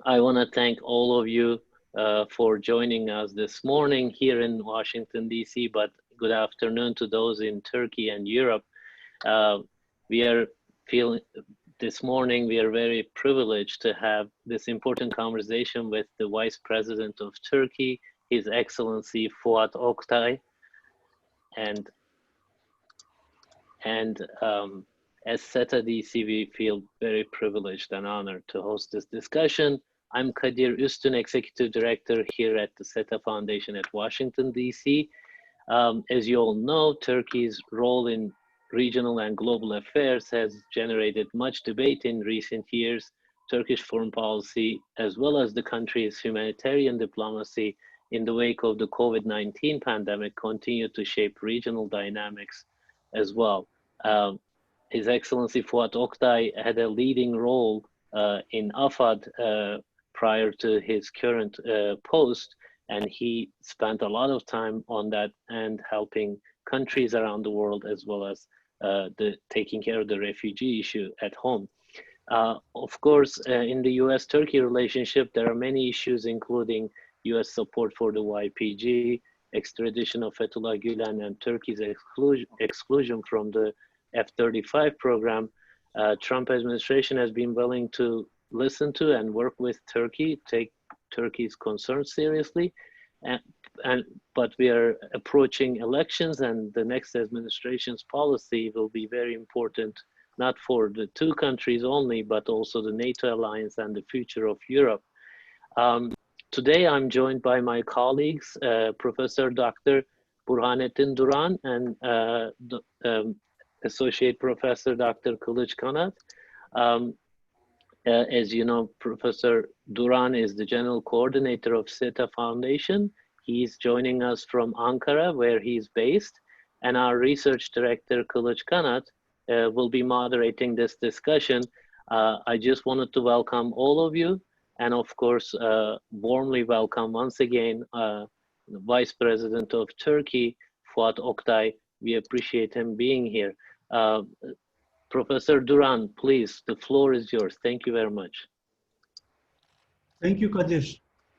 I want to thank all of you for joining us this morning here in Washington, D.C., but good afternoon to those in Turkey and Europe. Uh, we are feeling this morning, we are very privileged to have this important conversation with the Vice President of Turkey, His Excellency Fuat Oktay, and as SETA DC, we feel very privileged and honored to host this discussion. I'm Kadir Üstün, Executive Director here at the SETA Foundation at Washington, D.C. As you all know, Turkey's role in regional and global affairs has generated much debate in recent years. Turkish foreign policy, as well as the country's humanitarian diplomacy in the wake of the COVID-19 pandemic, continue to shape regional dynamics as well. His Excellency Fuat Oktay had a leading role in AFAD prior to his current post, and he spent a lot of time on that and helping countries around the world, as well as taking care of the refugee issue at home. Of course, in the US-Turkey relationship, there are many issues, including US support for the YPG, extradition of Fethullah Gülen, and Turkey's exclusion from the F-35 program. Trump administration has been willing to listen to and work with Turkey, take Turkey's concerns seriously, but we are approaching elections, and the next administration's policy will be very important, not for the two countries only, but also the NATO alliance and the future of Europe. Today, I'm joined by my colleagues, Professor Dr. Burhanettin Duran and Associate Professor Dr. Kılıç Kanat. As you know, Professor Duran is the General Coordinator of SETA Foundation. He's joining us from Ankara, where he's based, and our Research Director, Kılıç Kanat, will be moderating this discussion. I just wanted to welcome all of you, and of course, warmly welcome once again, the Vice President of Turkey, Fuat Oktay. We appreciate him being here. Professor Duran, please, the floor is yours. Thank you very much. Thank you, Kadir.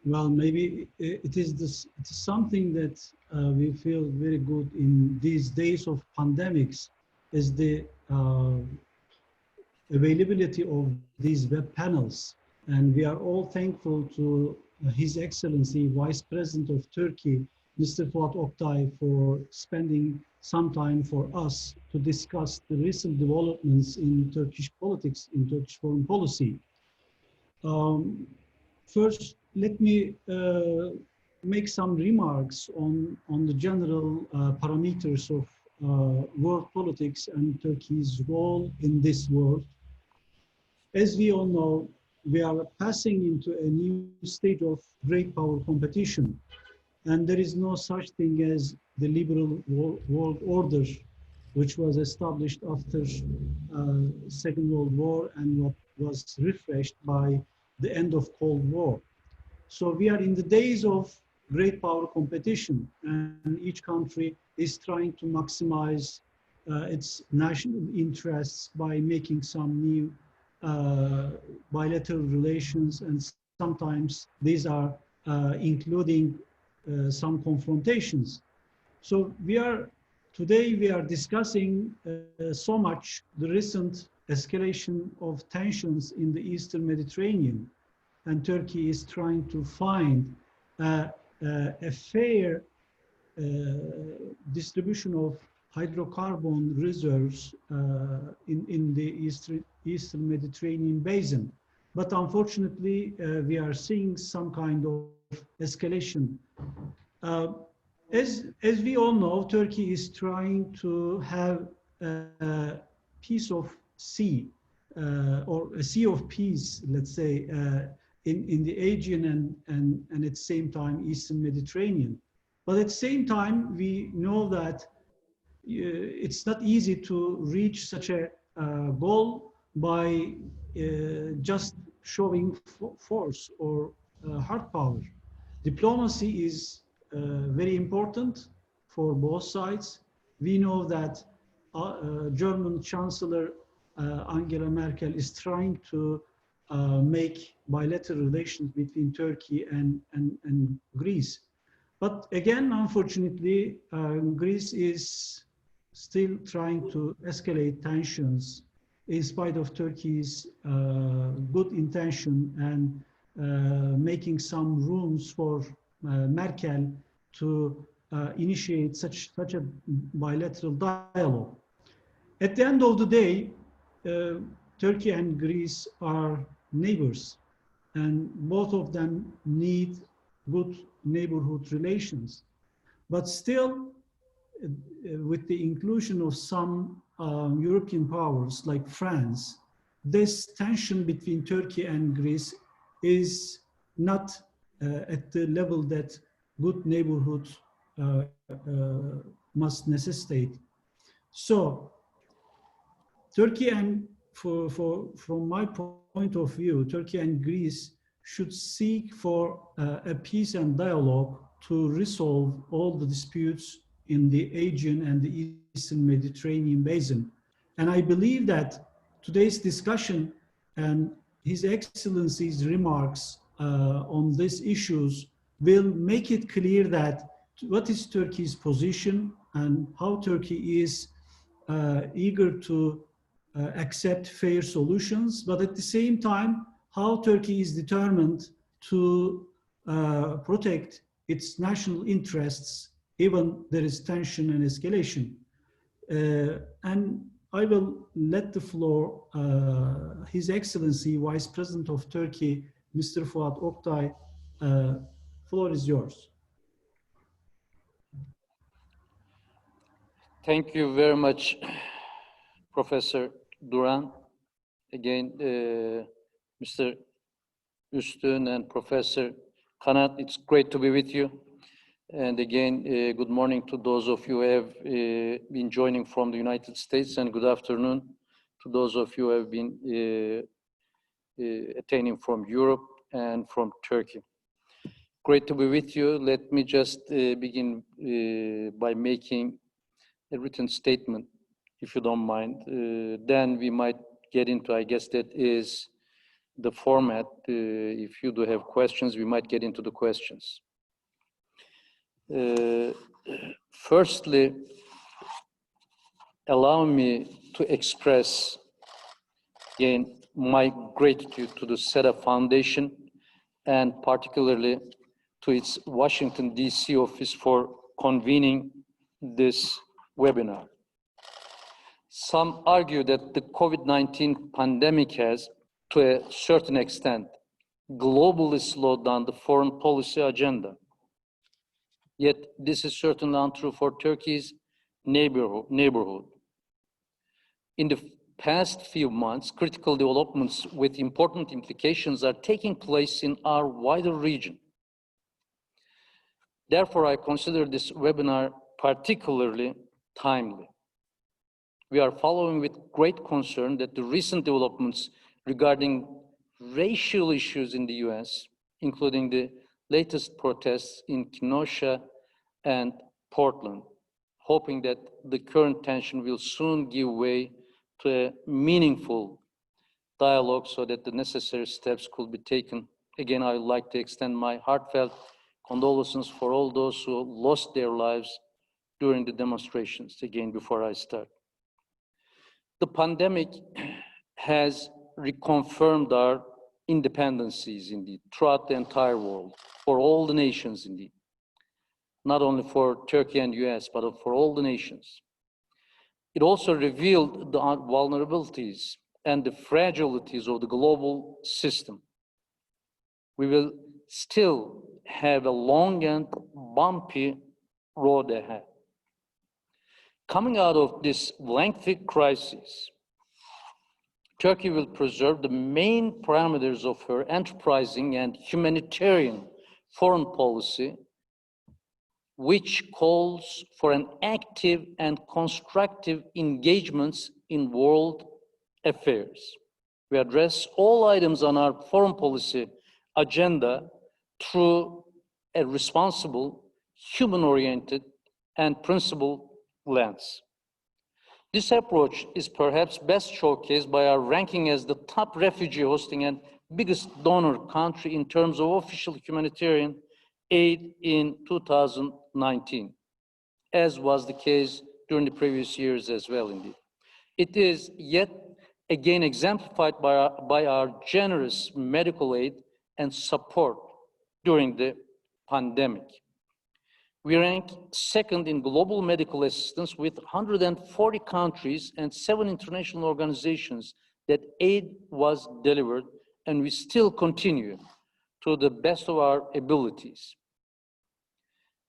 Well, maybe it is something that we feel very good in these days of pandemics, is the availability of these web panels. And we are all thankful to His Excellency, Vice President of Turkey, Mr. Fuat Oktay, for spending some time for us to discuss the recent developments in Turkish politics, in Turkish foreign policy. First, let me make some remarks on the general parameters of world politics and Turkey's role in this world. As we all know, we are passing into a new stage of great power competition. And there is no such thing as the liberal world order, which was established after Second World War and what was refreshed by the end of Cold War. So we are in the days of great power competition, and each country is trying to maximize its national interests by making some new bilateral relations, and sometimes these are including some confrontations. So today we are discussing so much the recent escalation of tensions in the Eastern Mediterranean, and Turkey is trying to find a fair distribution of hydrocarbon reserves in the Eastern Mediterranean basin. But unfortunately, we are seeing some kind of escalation. As we all know, Turkey is trying to have a piece of sea, or a sea of peace, let's say, in the Aegean and at the same time Eastern Mediterranean. But at the same time, we know that it's not easy to reach such a goal by just showing force or hard power. Diplomacy is very important for both sides. We know that German Chancellor Angela Merkel is trying to make bilateral relations between Turkey and Greece. But again, unfortunately, Greece is still trying to escalate tensions in spite of Turkey's good intention and making some rooms for Merkel to initiate such a bilateral dialogue. At the end of the day, Turkey and Greece are neighbors, and both of them need good neighborhood relations. But still, with the inclusion of some European powers like France, this tension between Turkey and Greece is not at the level that good neighborhood must necessitate. So Turkey and from my point of view, Turkey and Greece should seek for a peace and dialogue to resolve all the disputes in the Aegean and the Eastern Mediterranean basin. And I believe that today's discussion and His Excellency's remarks on these issues will make it clear that what is Turkey's position and how Turkey is eager to accept fair solutions, but at the same time, how Turkey is determined to protect its national interests, even there is tension and escalation. And I will let the floor, His Excellency, Vice President of Turkey, Mr. Fuat Oktay, floor is yours. Thank you very much, Professor Duran. Again, Mr. Üstün and Professor Kanat, it's great to be with you. And again, good morning to those of you who have been joining from the United States, and good afternoon to those of you who have been attending from Europe and from Turkey. Great to be with you. Let me just begin by making a written statement, if you don't mind. Then we might get into, I guess that is the format. If you do have questions, we might get into the questions. Firstly, allow me to express again my gratitude to the SETA Foundation and particularly to its Washington, D.C. office for convening this webinar. Some argue that the COVID-19 pandemic has, to a certain extent, globally slowed down the foreign policy agenda. Yet this is certainly untrue for Turkey's neighborhood. In the past few months, critical developments with important implications are taking place in our wider region. Therefore, I consider this webinar particularly timely. We are following with great concern that the recent developments regarding racial issues in the US, including the latest protests in Kenosha and Portland, hoping that the current tension will soon give way to a meaningful dialogue so that the necessary steps could be taken. Again, I would like to extend my heartfelt condolences for all those who lost their lives during the demonstrations. Again, before I start. The pandemic has reconfirmed our independencies indeed throughout the entire world, for all the nations indeed. Not only for Turkey and US, but for all the nations. It also revealed the vulnerabilities and the fragilities of the global system. We will still have a long and bumpy road ahead. Coming out of this lengthy crisis, Turkey will preserve the main parameters of her enterprising and humanitarian foreign policy, which calls for an active and constructive engagements in world affairs. We address all items on our foreign policy agenda through a responsible, human-oriented, and principled lens. This approach is perhaps best showcased by our ranking as the top refugee hosting and biggest donor country in terms of official humanitarian aid in 2019, as was the case during the previous years as well, indeed. It is yet again exemplified by our generous medical aid and support during the pandemic. We rank second in global medical assistance with 140 countries and 7 international organizations that aid was delivered, and we still continue to the best of our abilities.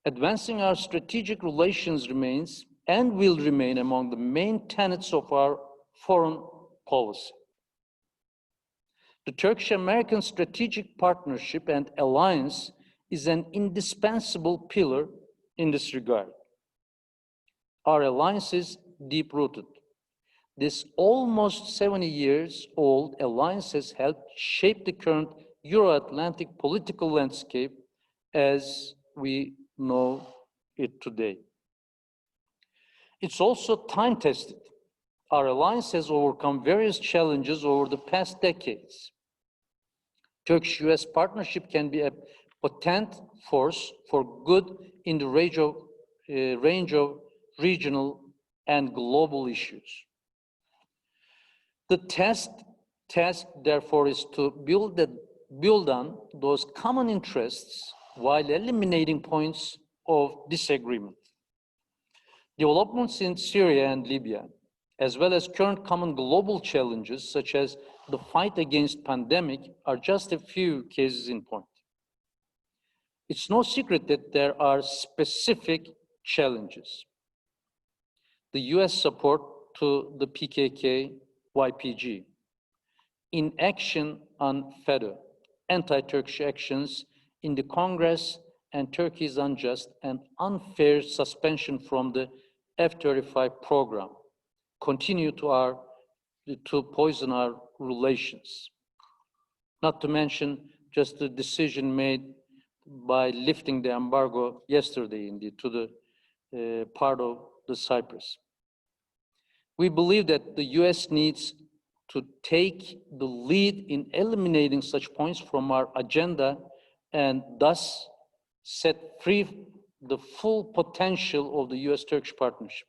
Advancing our strategic relations remains and will remain among the main tenets of our foreign policy. The Turkish-American strategic partnership and alliance is an indispensable pillar in this regard. Our alliance is deep-rooted. This almost 70 years old alliance has helped shape the current Euro-Atlantic political landscape as we know it today. It's also time-tested. Our alliance has overcome various challenges over the past decades. Turkish-US partnership can be a potent force for good in the range of regional and global issues. The task, therefore, is to build on those common interests while eliminating points of disagreement. Developments in Syria and Libya, as well as current common global challenges such as the fight against pandemic, are just a few cases in point. It's no secret that there are specific challenges. The US support to the PKK-YPG, inaction on FETÖ, anti-Turkish actions in the Congress, and Turkey's unjust and unfair suspension from the F-35 program continue to poison our relations. Not to mention just the decision made by lifting the embargo yesterday, indeed, to the part of the Cyprus. We believe that the US needs to take the lead in eliminating such points from our agenda and thus set free the full potential of the US-Turkish partnership.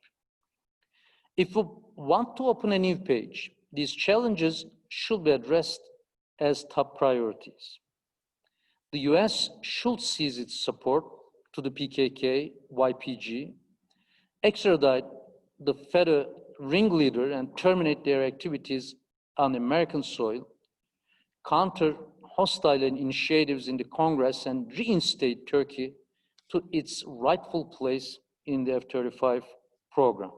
If we want to open a new page, these challenges should be addressed as top priorities. The US should cease its support to the PKK-YPG, extradite the FETÖ ringleader and terminate their activities on American soil, counter hostile initiatives in the Congress, and reinstate Turkey to its rightful place in the F-35 program.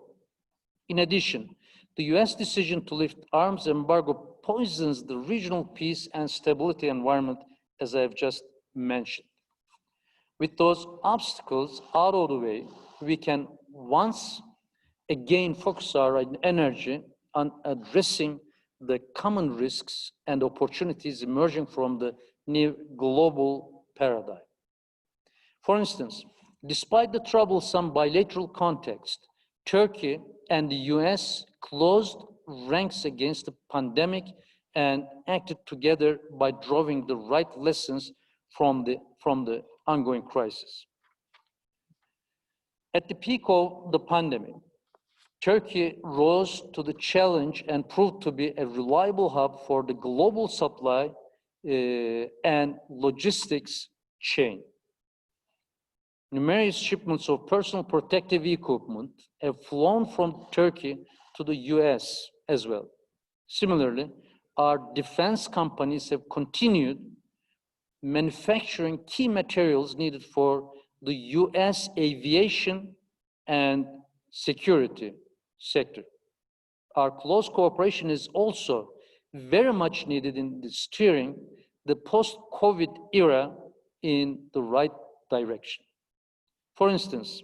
In addition, the US decision to lift arms embargo poisons the regional peace and stability environment, as I have just mentioned. With those obstacles out of the way, we can once again focus our energy on addressing the common risks and opportunities emerging from the new global paradigm. For instance, despite the troublesome bilateral context, Turkey and the US closed ranks against the pandemic and acted together by drawing the right lessons from the ongoing crisis. At the peak of the pandemic, Turkey rose to the challenge and proved to be a reliable hub for the global supply and logistics chain. Numerous shipments of personal protective equipment have flown from Turkey to the US as well. Similarly, our defense companies have continued manufacturing key materials needed for the US aviation and security sector. Our close cooperation is also very much needed in steering the post-COVID era in the right direction. For instance,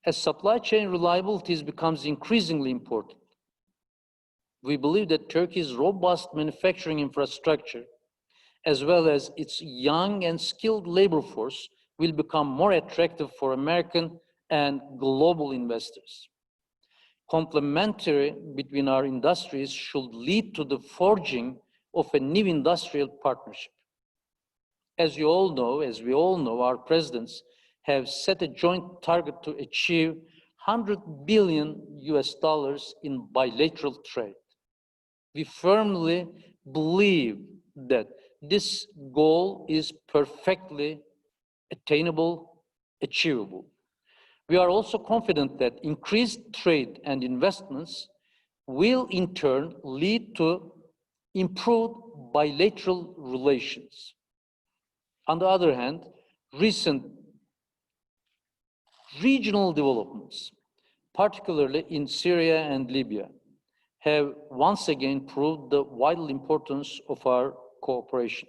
as supply chain reliability becomes increasingly important, we believe that Turkey's robust manufacturing infrastructure, as well as its young and skilled labor force, will become more attractive for American and global investors. Complementary between our industries should lead to the forging of a new industrial partnership. As you all know, as we all know, our presidents have set a joint target to achieve $100 billion in bilateral trade. We firmly believe that this goal is perfectly attainable, achievable. We are also confident that increased trade and investments will in turn lead to improved bilateral relations. On the other hand, recent regional developments, particularly in Syria and Libya, have once again proved the vital importance of our cooperation.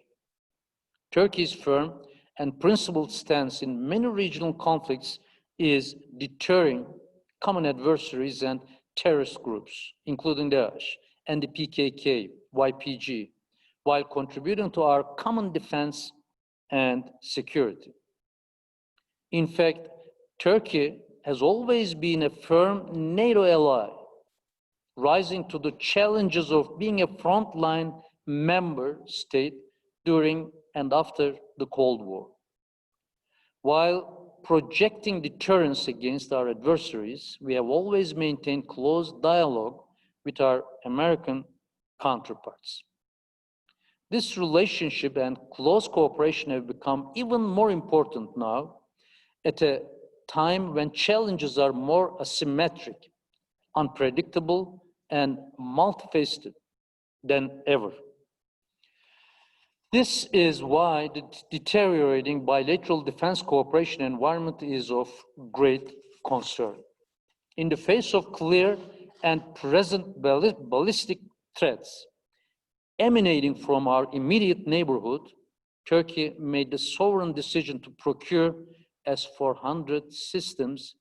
Turkey's firm and principled stance in many regional conflicts is deterring common adversaries and terrorist groups, including Daesh and the PKK, YPG, while contributing to our common defense and security. In fact, Turkey has always been a firm NATO ally, rising to the challenges of being a frontline member state during and after the Cold War. While projecting deterrence against our adversaries, we have always maintained close dialogue with our American counterparts. This relationship and close cooperation have become even more important now at a time when challenges are more asymmetric, unpredictable, and multifaceted than ever. This is why the deteriorating bilateral defense cooperation environment is of great concern. In the face of clear and present ballistic threats emanating from our immediate neighborhood, Turkey made the sovereign decision to procure S-400 systems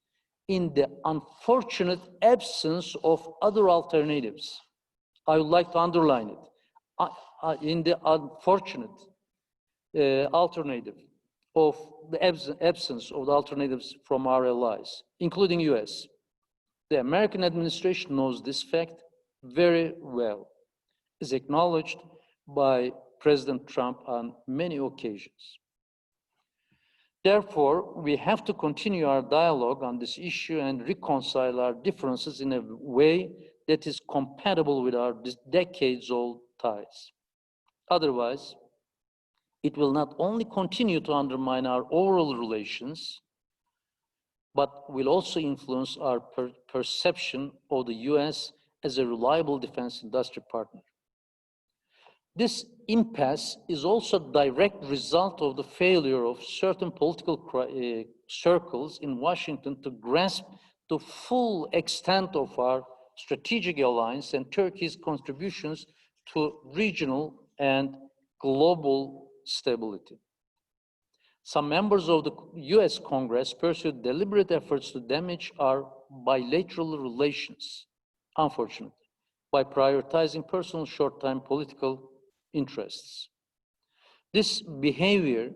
in the unfortunate absence of other alternatives. I would like to underline it. In the unfortunate alternative of the absence of the alternatives from our allies, including US. The American administration knows this fact very well, is acknowledged by President Trump on many occasions. Therefore, we have to continue our dialogue on this issue and reconcile our differences in a way that is compatible with our decades-old ties. Otherwise, it will not only continue to undermine our overall relations, but will also influence our perception of the US as a reliable defense industry partner. This impasse is also a direct result of the failure of certain political circles in Washington to grasp the full extent of our strategic alliance and Turkey's contributions to regional and global stability. Some members of the US Congress pursued deliberate efforts to damage our bilateral relations, unfortunately, by prioritizing personal short-term political interests. This behavior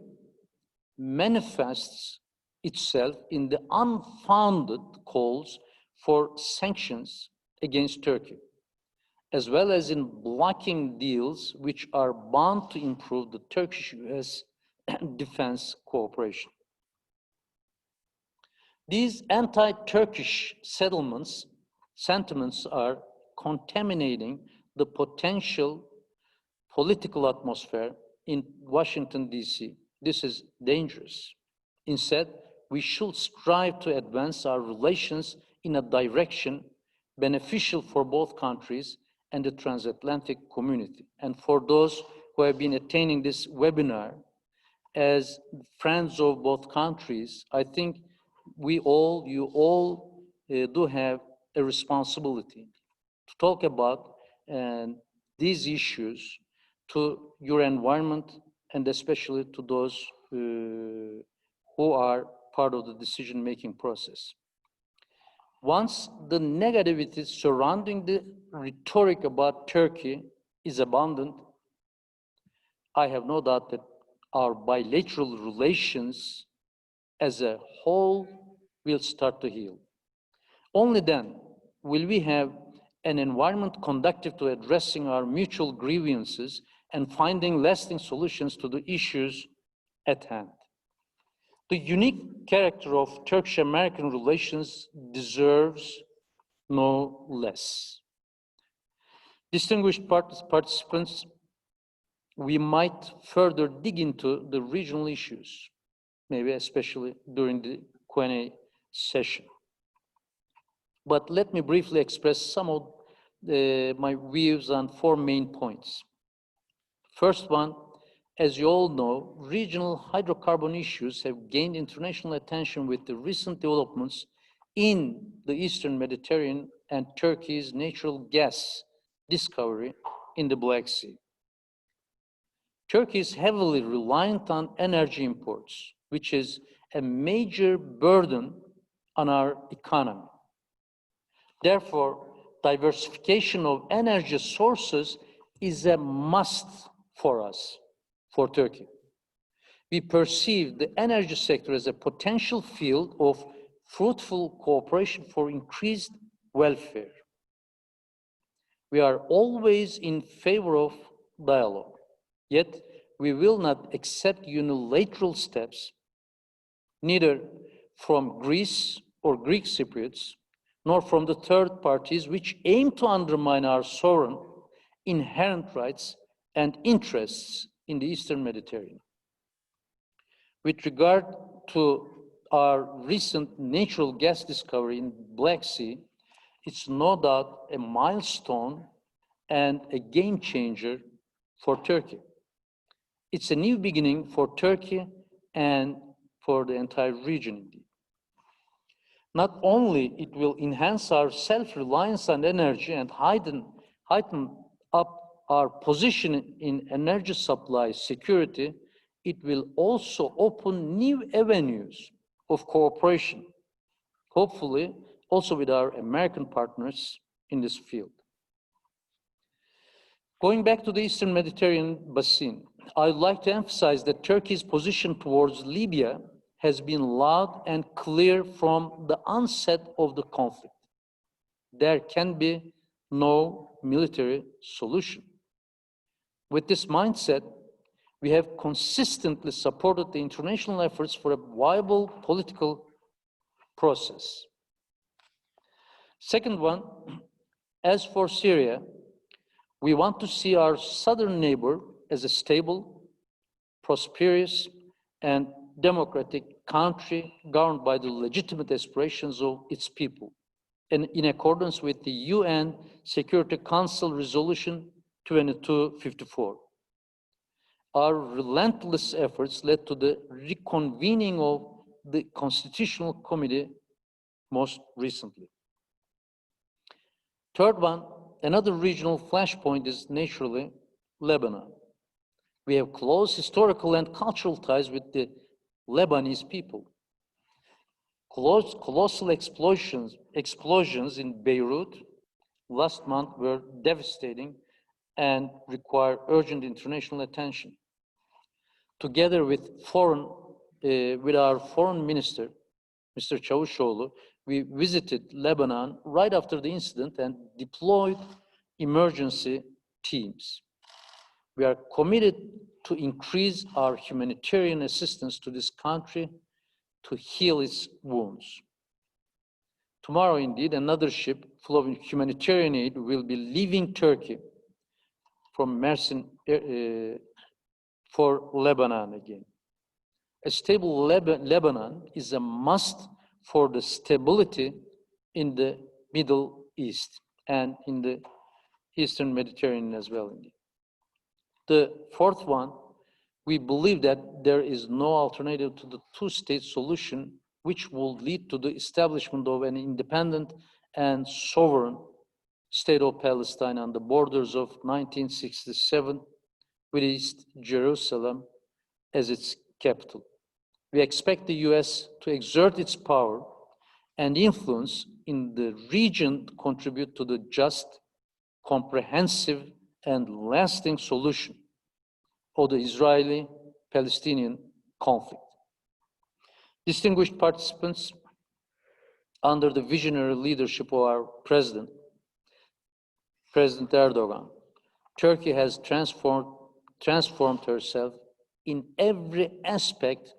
manifests itself in the unfounded calls for sanctions against Turkey, as well as in blocking deals which are bound to improve the Turkish-US defense cooperation. These anti-Turkish sentiments are contaminating the potential political atmosphere in Washington, D.C. This is dangerous. Instead, we should strive to advance our relations in a direction beneficial for both countries and the transatlantic community. And for those who have been attending this webinar, as friends of both countries, I think you all do have a responsibility to talk about these issues to your environment and especially to those who are part of the decision-making process. Once the negativity surrounding the rhetoric about Turkey is abundant, I have no doubt that our bilateral relations as a whole will start to heal. Only then will we have an environment conducive to addressing our mutual grievances and finding lasting solutions to the issues at hand. The unique character of Turkish-American relations deserves no less. Distinguished participants, we might further dig into the regional issues, maybe especially during the Q&A session. But let me briefly express some of my views on 4 main points. First one, as you all know, regional hydrocarbon issues have gained international attention with the recent developments in the Eastern Mediterranean and Turkey's natural gas discovery in the Black Sea. Turkey is heavily reliant on energy imports, which is a major burden on our economy. Therefore, diversification of energy sources is a must for us, for Turkey. We perceive the energy sector as a potential field of fruitful cooperation for increased welfare. We are always in favor of dialogue, yet we will not accept unilateral steps, neither from Greece or Greek Cypriots, nor from the third parties which aim to undermine our sovereign inherent rights and interests in the Eastern Mediterranean. With regard to our recent natural gas discovery in Black Sea, it's no doubt a milestone and a game changer for Turkey. It's a new beginning for Turkey and for the entire region indeed. Not only it will enhance our self-reliance on energy and heighten up our position in energy supply security, it will also open new avenues of cooperation, hopefully also with our American partners in this field. Going back to the Eastern Mediterranean basin, I'd like to emphasize that Turkey's position towards Libya has been loud and clear from the onset of the conflict. There can be no military solution. With this mindset, we have consistently supported the international efforts for a viable political process. Second one, as for Syria, we want to see our southern neighbor as a stable, prosperous, and democratic country governed by the legitimate aspirations of its people, and in accordance with the UN Security Council Resolution 2254. Our relentless efforts led to the reconvening of the Constitutional Committee most recently. Third one, another regional flashpoint is naturally Lebanon. We have close historical and cultural ties with the Lebanese people. Colossal explosions in Beirut last month were devastating and require urgent international attention. Together with our foreign minister, Mr. Çavuşoğlu, we visited Lebanon right after the incident and deployed emergency teams. We are committed to increase our humanitarian assistance to this country to heal its wounds. Tomorrow, indeed, another ship full of humanitarian aid will be leaving Turkey from Mersin for Lebanon again. A stable Lebanon is a must for the stability in the Middle East and in the Eastern Mediterranean as well, indeed. The fourth one, we believe that there is no alternative to the two-state solution, which will lead to the establishment of an independent and sovereign state of Palestine on the borders of 1967, with East Jerusalem as its capital. We expect the US to exert its power and influence in the region to contribute to the just, comprehensive, and lasting solution of the Israeli-Palestinian conflict. Distinguished participants, under the visionary leadership of our President Erdogan, Turkey has transformed transformed herself in every aspect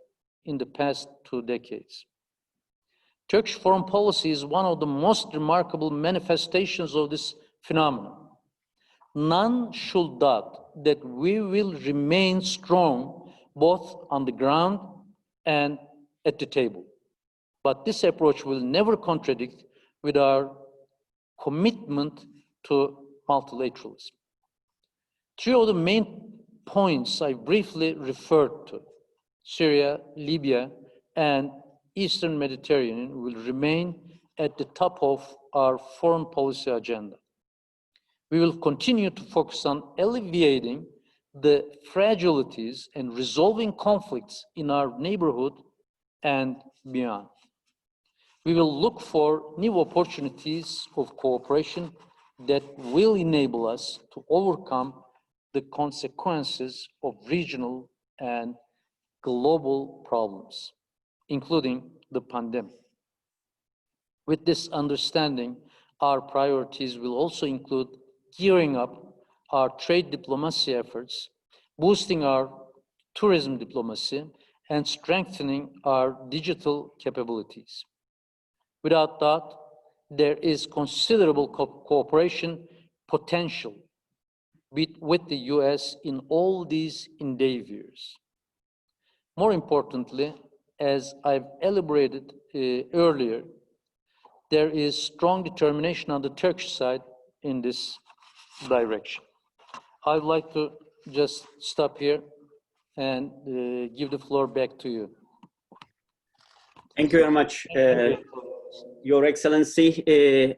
in the past 2 decades. Turkish foreign policy is one of the most remarkable manifestations of this phenomenon. None should doubt that we will remain strong both on the ground and at the table. But this approach will never contradict with our commitment to multilateralism. 3 of the main points I briefly referred to, Syria, Libya, and Eastern Mediterranean, will remain at the top of our foreign policy agenda. We will continue to focus on alleviating the fragilities and resolving conflicts in our neighborhood and beyond. We will look for new opportunities of cooperation that will enable us to overcome the consequences of regional and global problems, including the pandemic. With this understanding, our priorities will also include gearing up our trade diplomacy efforts, boosting our tourism diplomacy, and strengthening our digital capabilities. Without doubt, there is considerable cooperation potential with the US in all these endeavors. More importantly, as I've elaborated earlier, there is strong determination on the Turkish side in this direction. I'd like to just stop here and give the floor back to you. Thank you very much, Your Excellency.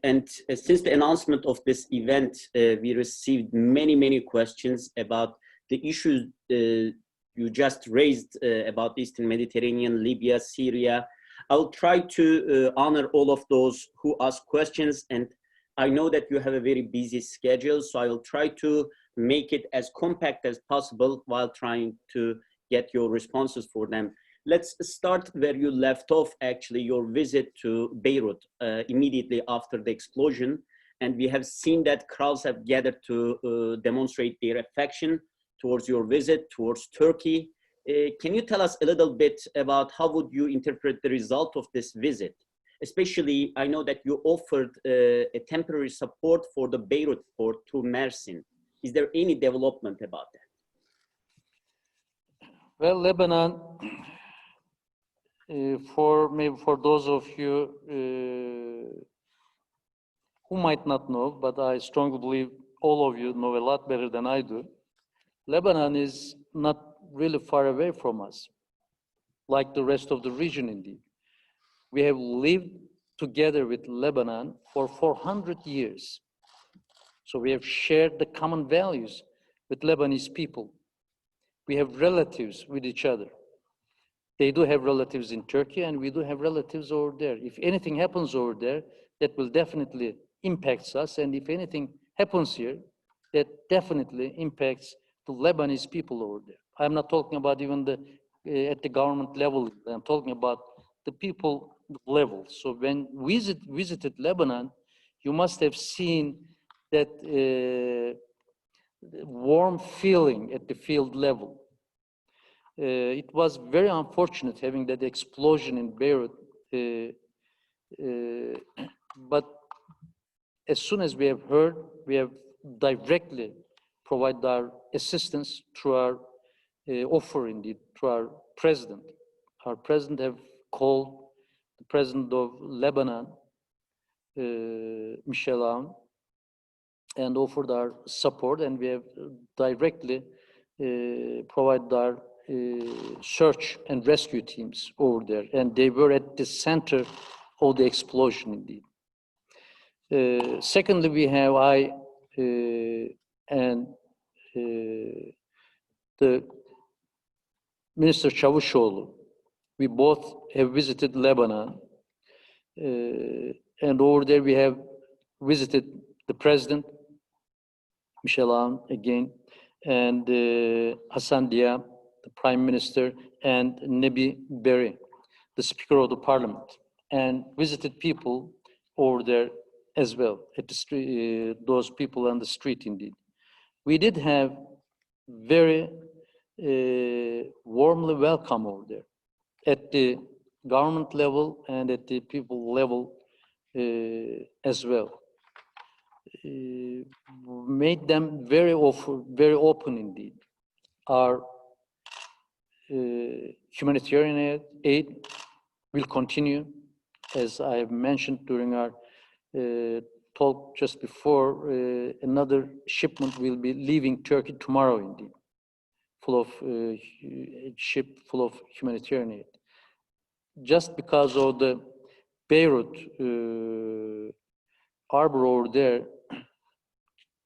And since the announcement of this event, we received many questions about the issues you just raised about Eastern Mediterranean, Libya, Syria. I'll try to honor all of those who ask questions, and I know that you have a very busy schedule, so I'll try to make it as compact as possible while trying to get your responses for them. Let's start where you left off, actually, your visit to Beirut immediately after the explosion. And we have seen that crowds have gathered to demonstrate their affection towards your visit, towards Turkey. Can you tell us a little bit about how would you interpret the result of this visit? Especially, I know that you offered a temporary support for the Beirut port through Mersin. Is there any development about that? Well, Lebanon, for those of you who might not know, but I strongly believe all of you know a lot better than I do, Lebanon is not really far away from us, like the rest of the region indeed. We have lived together with Lebanon for 400 years. So we have shared the common values with Lebanese people. We have relatives with each other. They do have relatives in Turkey, and we do have relatives over there. If anything happens over there, that will definitely impact us. And if anything happens here, that definitely impacts the Lebanese people over there. I'm not talking about even at the government level. I'm talking about the people level. So when we visited Lebanon, you must have seen that warm feeling at the field level. It was very unfortunate having that explosion in Beirut, but as soon as we have heard, we have directly provided our assistance through our offer, indeed, through our president. Our president have called the president of Lebanon, Michel Aoun, and offered our support, and we have directly provided our search and rescue teams over there, and they were at the center of the explosion indeed. Secondly, we have and the Minister Çavuşoğlu, we both have visited Lebanon, and over there we have visited the president, Michel Aoun again, and Hassan Diab, the prime minister, and Nebi Berri, the speaker of the parliament, and visited people over there as well, at the street, those people on the street indeed. We did have very warmly welcome over there at the government level and at the people level as well. Made them very open indeed. Our humanitarian aid will continue, as I have mentioned during our talk just before. Another shipment will be leaving Turkey tomorrow indeed, full of ship full of humanitarian aid. Just because of the Beirut harbor over there,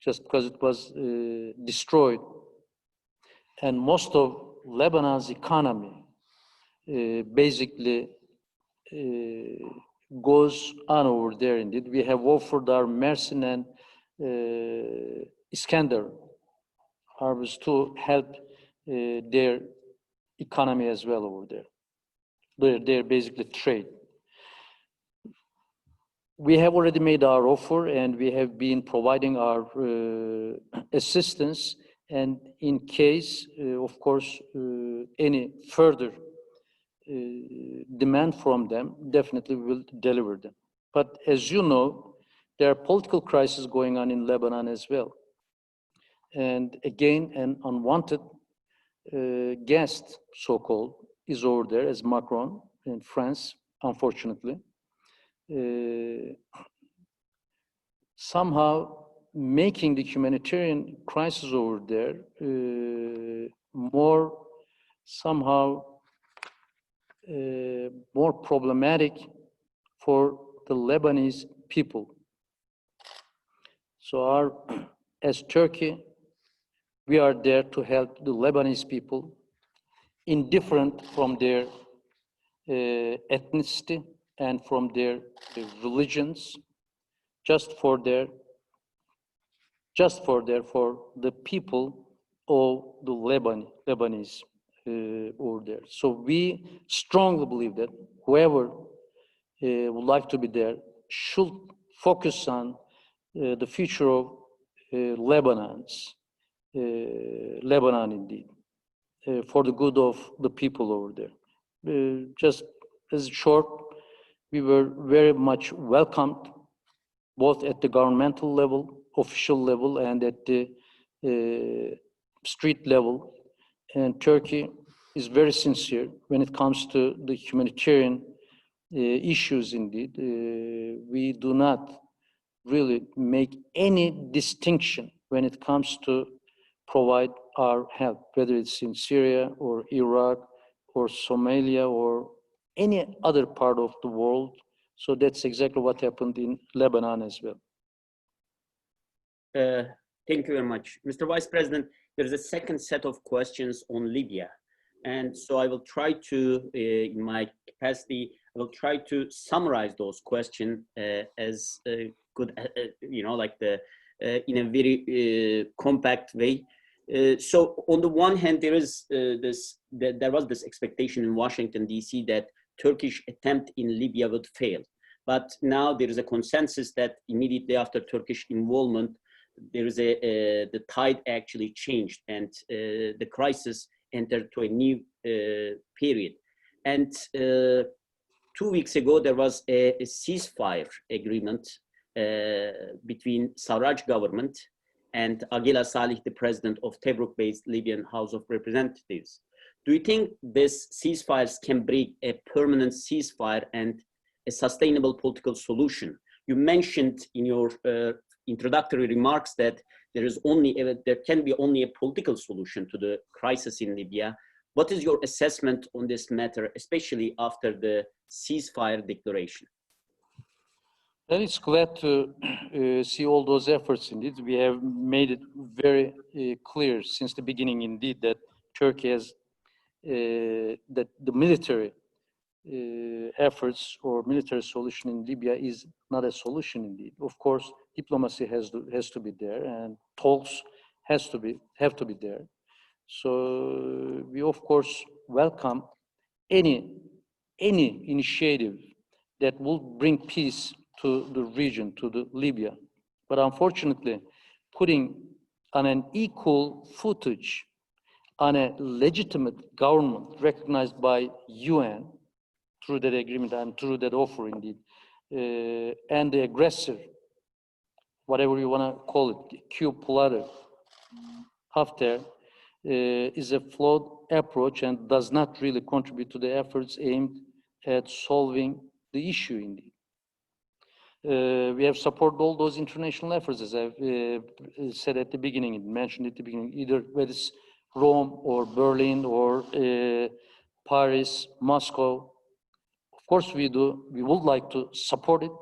just because it was destroyed, and most of Lebanon's economy basically goes on over there indeed. We have offered our Mersin and Iskender harbors to help their economy as well over there. They're basically trade. We have already made our offer and we have been providing our assistance, and in case, of course, any further demand from them, definitely we will deliver them. But as you know, there are political crises going on in Lebanon as well. And again, an unwanted guest, so-called, is over there as Macron in France, unfortunately. Somehow making the humanitarian crisis over there more problematic for the Lebanese people. So as Turkey, we are there to help the Lebanese people, indifferent from their ethnicity and from their religions, for the people of the Lebanese over there. So we strongly believe that whoever would like to be there should focus on the future of Lebanon indeed, for the good of the people over there. Just as short, we were very much welcomed, both at the governmental level, official level, and at the street level. And Turkey is very sincere when it comes to the humanitarian issues indeed. We do not really make any distinction when it comes to provide our help, whether it's in Syria or Iraq or Somalia or any other part of the world. So that's exactly what happened in Lebanon as well. Thank you very much. Mr. Vice President, there's a second set of questions on Libya. And so I will try to, in my capacity, I will try to summarize those questions as good, in a very compact way. So on the one hand, there was this expectation in Washington, D.C. that Turkish attempt in Libya would fail. But now there is a consensus that immediately after Turkish involvement, there is the tide actually changed and the crisis entered to a new period. And 2 weeks ago, there was a ceasefire agreement between Sarraj government and Agila Salih, the president of Tobruk-based Libyan House of Representatives. Do you think this ceasefires can bring a permanent ceasefire and a sustainable political solution? You mentioned in your introductory remarks that there can be only a political solution to the crisis in Libya. What is your assessment on this matter, especially after the ceasefire declaration? Well, it's glad to see all those efforts indeed. We have made it very clear since the beginning indeed that Turkey has, that the military efforts or military solution in Libya is not a solution indeed. Of course, diplomacy has to be there and talks have to be there. So we of course welcome any initiative that will bring peace to the region, to the Libya. But unfortunately, putting on an equal footage on a legitimate government recognized by UN through that agreement and through that offer indeed, and the aggressor, whatever you want to call it, Q-plotter, Haftar, is a flawed approach and does not really contribute to the efforts aimed at solving the issue indeed. We have supported all those international efforts, as I've said at the beginning, mentioned at the beginning, either whether it's Rome or Berlin or Paris, Moscow. Of course we do. We would like to support it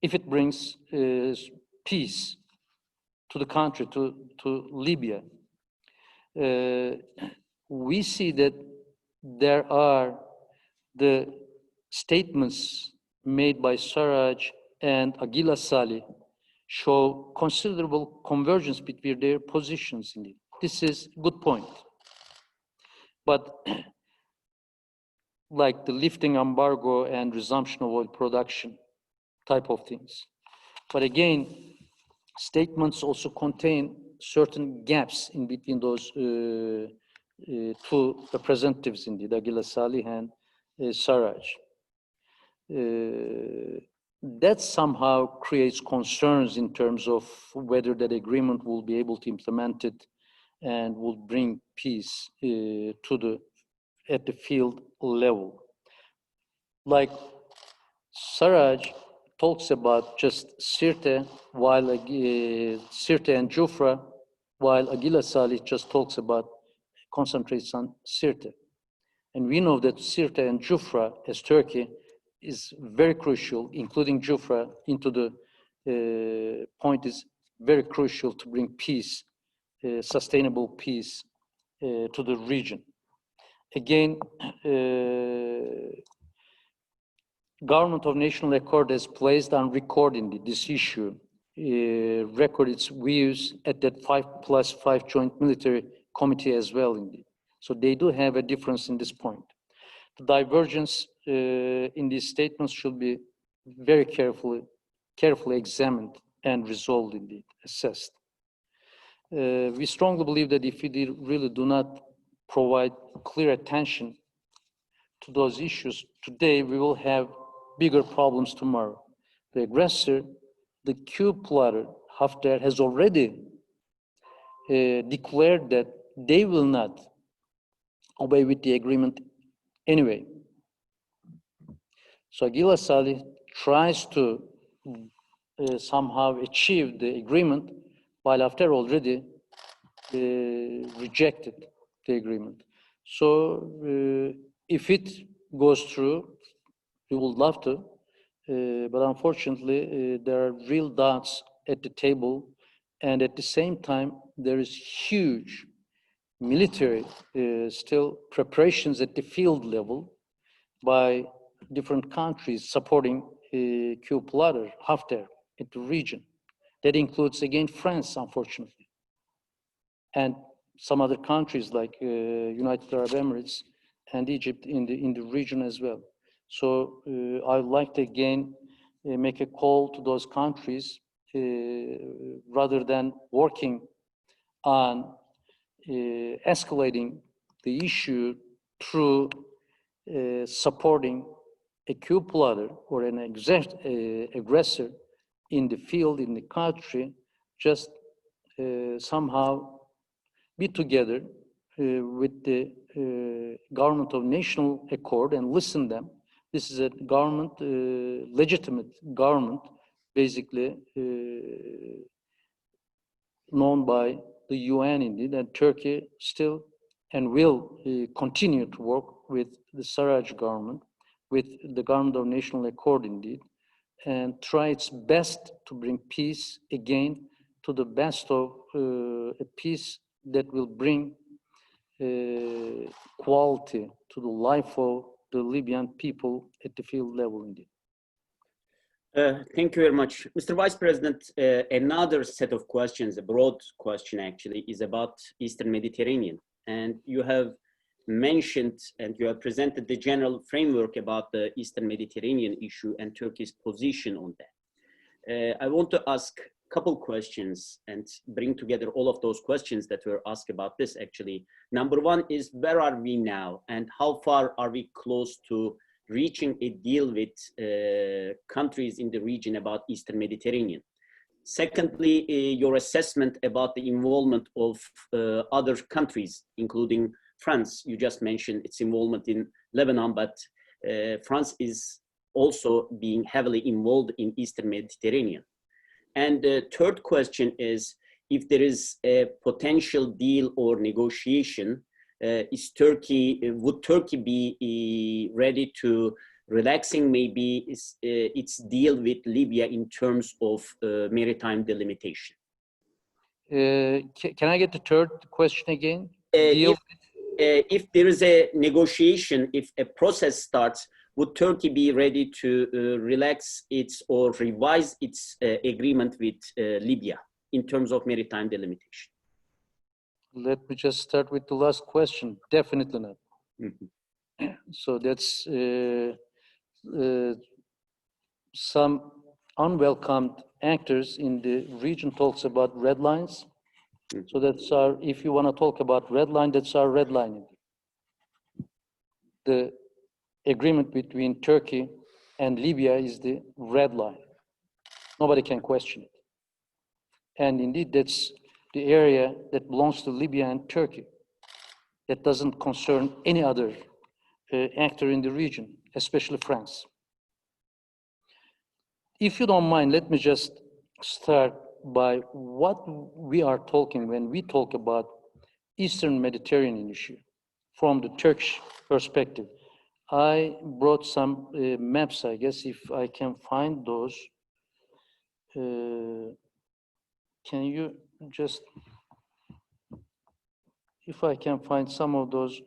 if it brings peace to the country, to Libya. We see that there are the statements made by Sarraj and Aguila Salih show considerable convergence between their positions indeed. This is a good point. But like the lifting embargo and resumption of oil production type of things. But again, statements also contain certain gaps in between those two representatives indeed, Aguila Salih and Sarraj. That somehow creates concerns in terms of whether that agreement will be able to implement it and will bring peace at the field level. Like Sarraj talks about just Sirte, while Sirte and Jufra, while Aguila Salih just talks about, concentrates on Sirte. And we know that Sirte and Jufra, as Turkey, is very crucial, including Jufra, into the point is very crucial to bring peace, sustainable peace to the region. Again, Government of National Accord has placed on record in this issue, record its views at that 5+5 Joint Military Committee as well indeed. So they do have a difference in this point. The divergence in these statements should be very carefully examined and resolved indeed, assessed. We strongly believe that if we really do not provide clear attention to those issues today, we will have bigger problems tomorrow. The aggressor, the Q-plotter, Haftar, has already declared that they will not obey with the agreement anyway. So Aguila Salih tries to somehow achieve the agreement, while Haftar already rejected the agreement. So if it goes through, we would love to, but unfortunately, there are real doubts at the table, and at the same time, there is huge military still preparations at the field level by different countries supporting Q-plotter, Haftar, in the region. That includes, again, France, unfortunately, and some other countries like United Arab Emirates and Egypt in the region as well. So I would like to again make a call to those countries rather than working on escalating the issue through supporting a Q-plotter or an aggressor in the field, in the country, just somehow be together with the Government of National Accord and listen them. This is a government, legitimate government, basically known by the UN indeed, and Turkey still and will continue to work with the Sarraj government, with the Government of National Accord indeed, and try its best to bring peace again to the best of a peace that will bring quality to the life of the Libyan people at the field level indeed. Thank you very much. Mr. Vice President, another set of questions, a broad question actually, is about Eastern Mediterranean. And you have mentioned and you have presented the general framework about the Eastern Mediterranean issue and Turkey's position on that. I want to ask couple questions and bring together all of those questions that were asked about this actually. Number one is, where are we now and how far are we close to reaching a deal with countries in the region about Eastern Mediterranean? Secondly, your assessment about the involvement of other countries, including France. You just mentioned its involvement in Lebanon, but France is also being heavily involved in Eastern Mediterranean. And the third question is, if there is a potential deal or negotiation, would Turkey be ready to relaxing maybe its deal with Libya in terms of maritime delimitation? Can I get the third question again? If there is a negotiation, if a process starts, would Turkey be ready to relax its or revise its agreement with Libya in terms of maritime delimitation? Let me just start with the last question. Definitely not. Mm-hmm. So that's some unwelcomed actors in the region talks about red lines. Mm-hmm. So that's our, if you want to talk about red line, that's our red line. The agreement between Turkey and Libya is the red line. Nobody can question it. And indeed, that's the area that belongs to Libya and Turkey. That doesn't concern any other actor in the region, especially France. If you don't mind, let me just start by what we are talking when we talk about Eastern Mediterranean issue from the Turkish perspective. I brought some maps, I guess, if I can find those. Can you just, if I can find some of those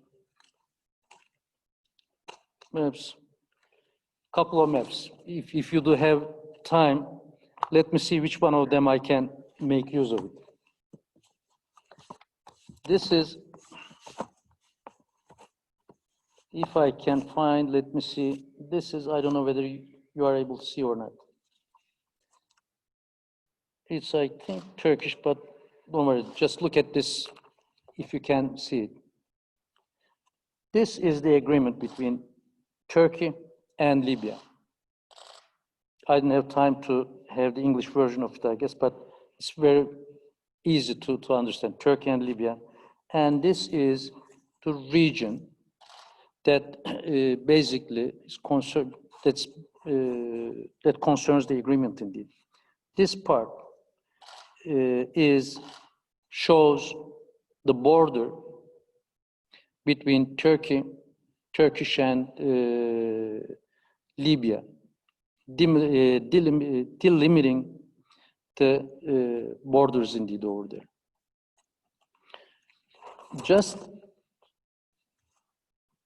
maps, couple of maps. If you do have time, let me see which one of them I can make use of it. This is, if I can find, let me see, this is, I don't know whether you are able to see or not. It's, I think, Turkish, but don't worry, just look at this if you can see it. This is the agreement between Turkey and Libya. I didn't have time to have the English version of it, I guess, but it's very easy to understand, Turkey and Libya. And this is the region that basically is concerned, that concerns the agreement indeed. This part shows the border between Turkish and Libya, delimiting the borders indeed over there. Just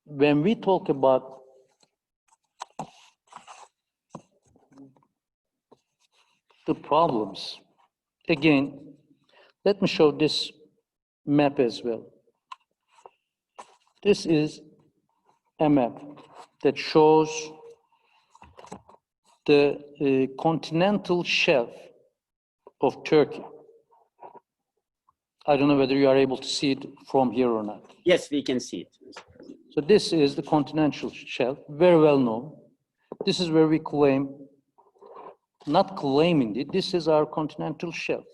when we talk about the problems, again, let me show this map as well. This is a map that shows the continental shelf of Turkey. I don't know whether you are able to see it from here or not. Yes, we can see it. So this is the continental shelf, very well known. This is where we claim, not claiming it, this is our continental shelf.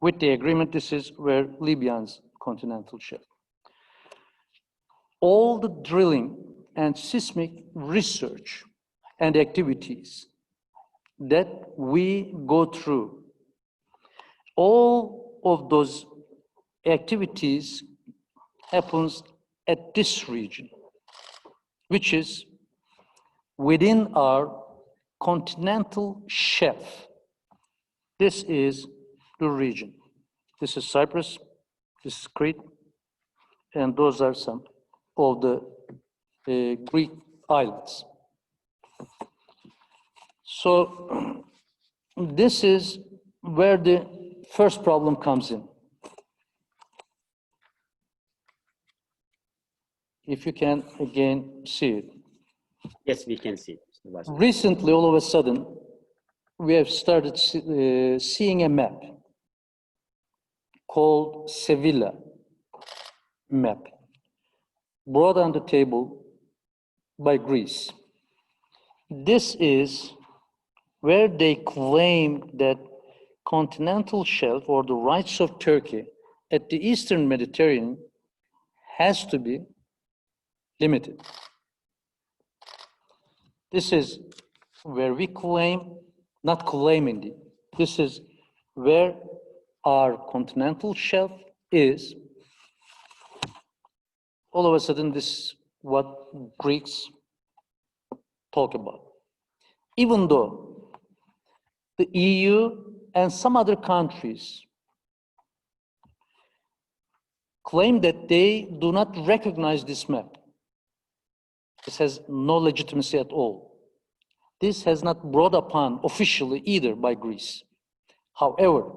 With the agreement, this is where Libya's continental shelf. All the drilling and seismic research and activities that we go through, all of those activities happens at this region, which is within our continental shelf. This is the region. This is Cyprus, this is Crete, and those are some of the Greek islands. So this is where the first problem comes in. If you can again see it. Yes, we can see it. Recently, all of a sudden, we have started seeing a map called Sevilla map, brought on the table by Greece. This is where they claim that continental shelf or the rights of Turkey at the Eastern Mediterranean has to be limited. This is where we claim, not claiming, this is where our continental shelf is. All of a sudden, this is what Greeks talk about. Even though the EU and some other countries claim that they do not recognize this map. This has no legitimacy at all. This has not brought upon officially either by Greece. However,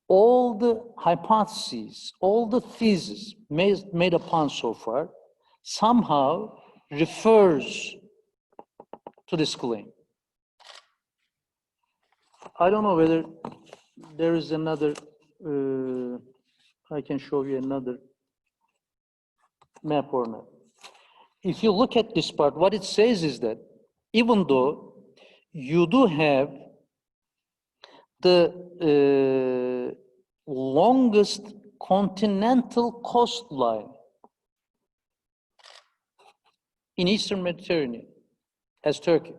all the hypotheses, all the theses made upon so far somehow refers to this claim. I don't know whether there is another, I can show you another map or not. If you look at this part, what it says is that even though you do have the longest continental coastline in Eastern Mediterranean as Turkey,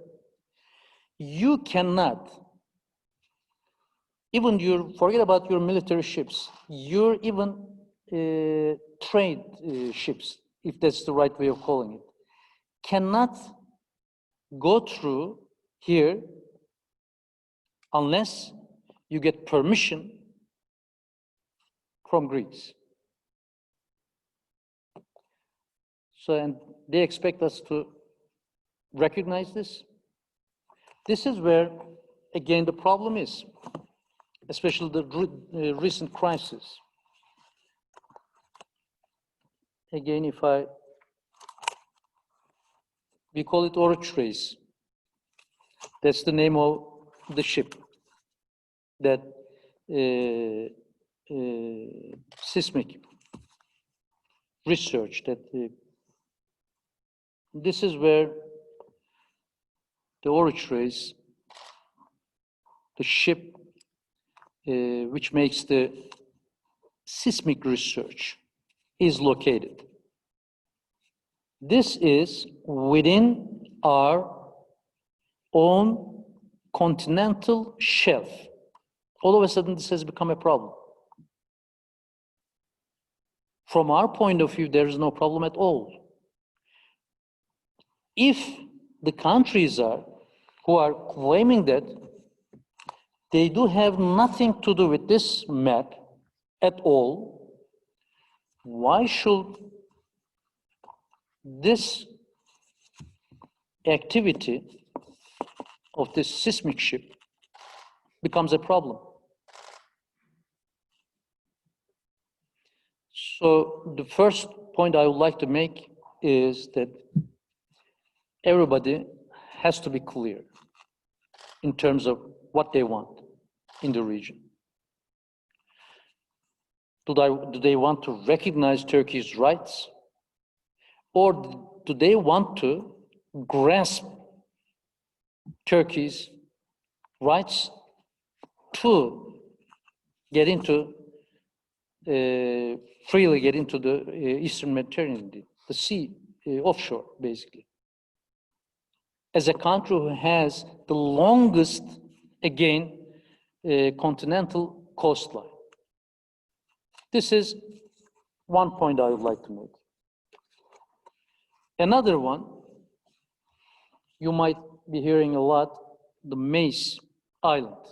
you cannot, even forget about your military ships, your even trade ships, if that's the right way of calling it, cannot go through here unless you get permission from Greece. So, and they expect us to recognize this. This is where, again, the problem is, especially the recent crisis. Again, we call it Oruç Reis. That's the name of the ship that seismic research that this is where the Oruç Reis, the ship which makes the seismic research, is located. This is within our own continental shelf. All of a sudden, this has become a problem. From our point of view, there is no problem at all. If the countries who are claiming that they do have nothing to do with this map at all, why should this activity of this seismic ship becomes a problem? So the first point I would like to make is that everybody has to be clear in terms of what they want in the region. Do they want to recognize Turkey's rights? Or do they want to grasp Turkey's rights to get into, freely get into the Eastern Mediterranean, the sea, offshore, basically? As a country who has the longest, again, continental coastline. This is one point I would like to make. Another one, you might be hearing a lot, the Mace Island.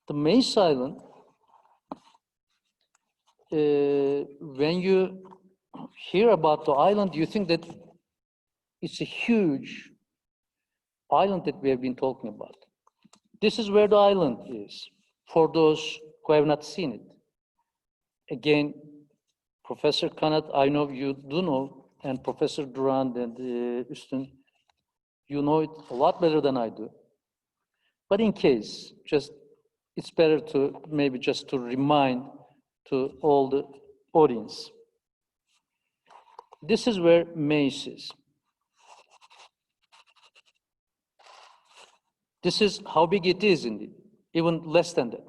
The Mace Island, when you hear about the island, you think that it's a huge island that we have been talking about. This is where the island is, for those who have not seen it. Again, Professor Kanat, I know you do know, and Professor Durand and Üstün, you know it a lot better than I do. But in case, just it's better to maybe just to remind to all the audience. This is where Mace is. This is how big it is indeed, even less than that.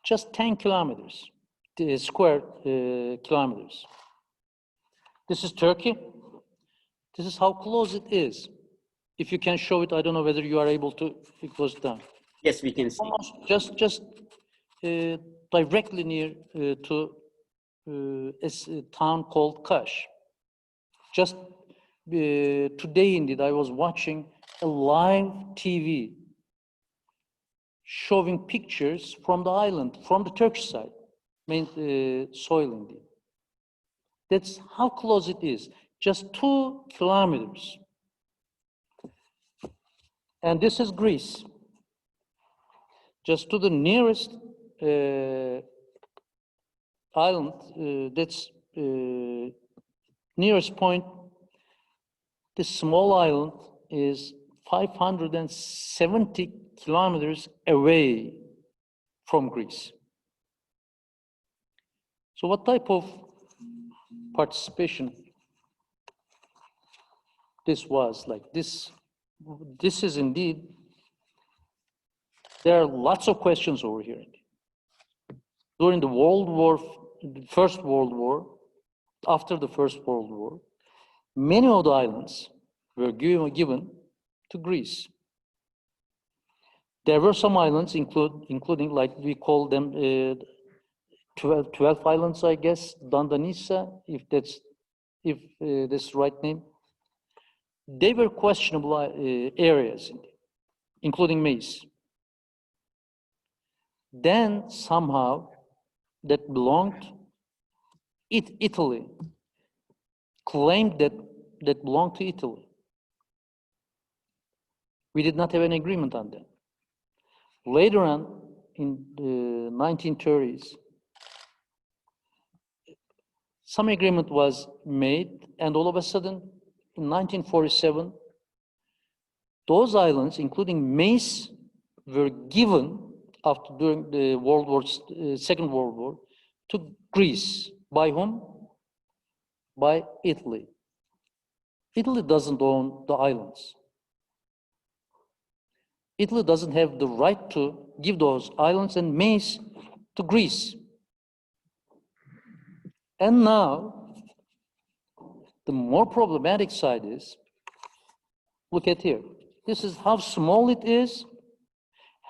Just 10 kilometers, square kilometers. This is Turkey. This is how close it is. If you can show it, I don't know whether you are able to close it down. Yes, we can see. Almost just directly near to a town called Kash. Just today, indeed, I was watching a live TV showing pictures from the island, from the Turkish side, main soil indeed. That's how close it is, just 2 kilometers. And this is Greece. Just to the nearest island, that's nearest point, this small island is 570 kilometers away from Greece. So what type of participation this was like? This is indeed, there are lots of questions over here. During the First World War, after the First World War, many of the islands were given to Greece. There were some islands, including like we call them 12 islands, I guess, Dandanisa, if that's the right name. They were questionable areas, including Mace. Then somehow that belonged, Italy claimed that belonged to Italy. We did not have an agreement on that. Later on, in the 1930s, some agreement was made, and all of a sudden, in 1947, those islands, including Mace, were given during the Second World War to Greece. By whom? By Italy. Italy doesn't own the islands. Italy doesn't have the right to give those islands and Mace to Greece. And now, the more problematic side is, look at here. This is how small it is,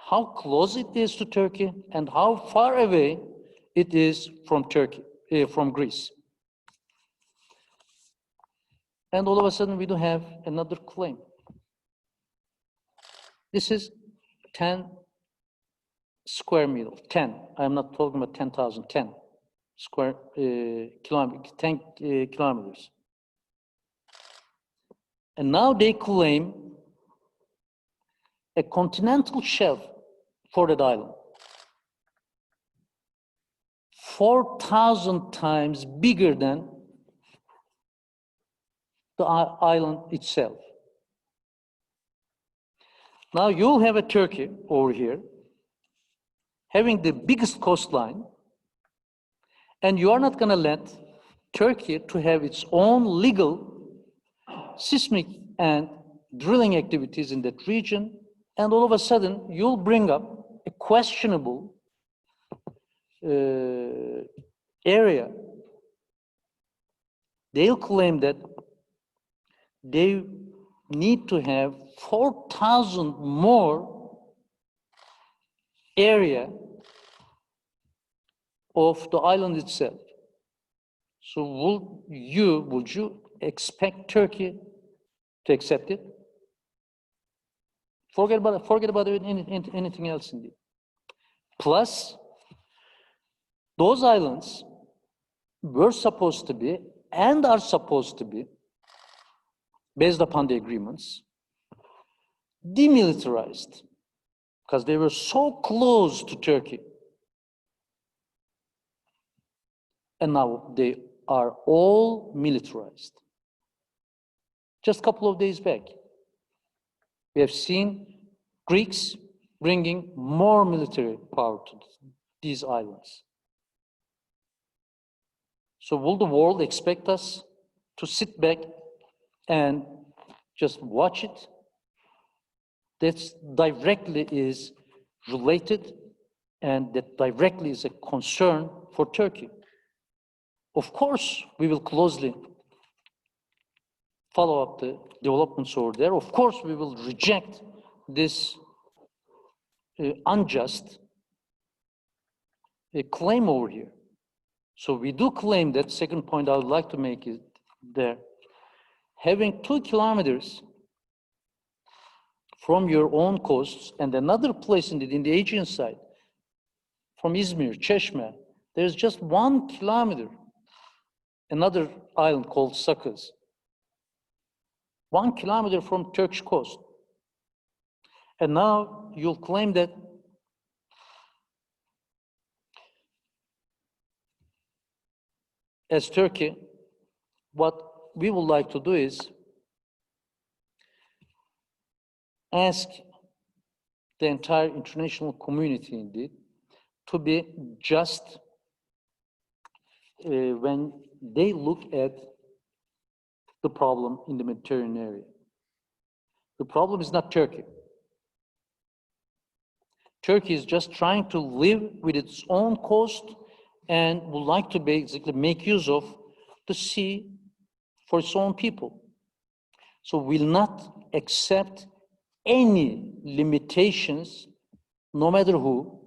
how close it is to Turkey, and how far away it is from from Greece. And all of a sudden, we do have another claim. This is 10 square meters, 10. I'm not talking about 10,000, 10 square kilometers, 10 kilometers. And now they claim a continental shelf for that island. 4,000 times bigger than the island itself. Now you'll have a Turkey over here, having the biggest coastline, and you are not going to let Turkey to have its own legal seismic and drilling activities in that region, and all of a sudden you'll bring up a questionable area. They'll claim that they need to have 4,000 more area of the island itself. So would you expect Turkey to accept it? Forget about anything else indeed. Plus, those islands were supposed to be and are supposed to be, based upon the agreements, demilitarized, because they were so close to Turkey. And now they are all militarized. Just a couple of days back, we have seen Greeks bringing more military power to these islands. So will the world expect us to sit back and just watch it? That directly is related, and that directly is a concern for Turkey. Of course, we will closely follow up the developments over there. Of course, we will reject this unjust claim over here. So we do claim that. Second point I would like to make is there. Having 2 kilometers from your own coasts and another place in the Aegean side, from Izmir, Çeşme, there's just 1 kilometer, another island called Sakız. 1 kilometer from Turkish coast. And now you'll claim that as Turkey, what we would like to do is ask the entire international community, indeed, to be just when they look at the problem in the Mediterranean area. The problem is not Turkey. Turkey is just trying to live with its own coast and would like to basically make use of the sea for its own people. So will not accept any limitations, no matter who,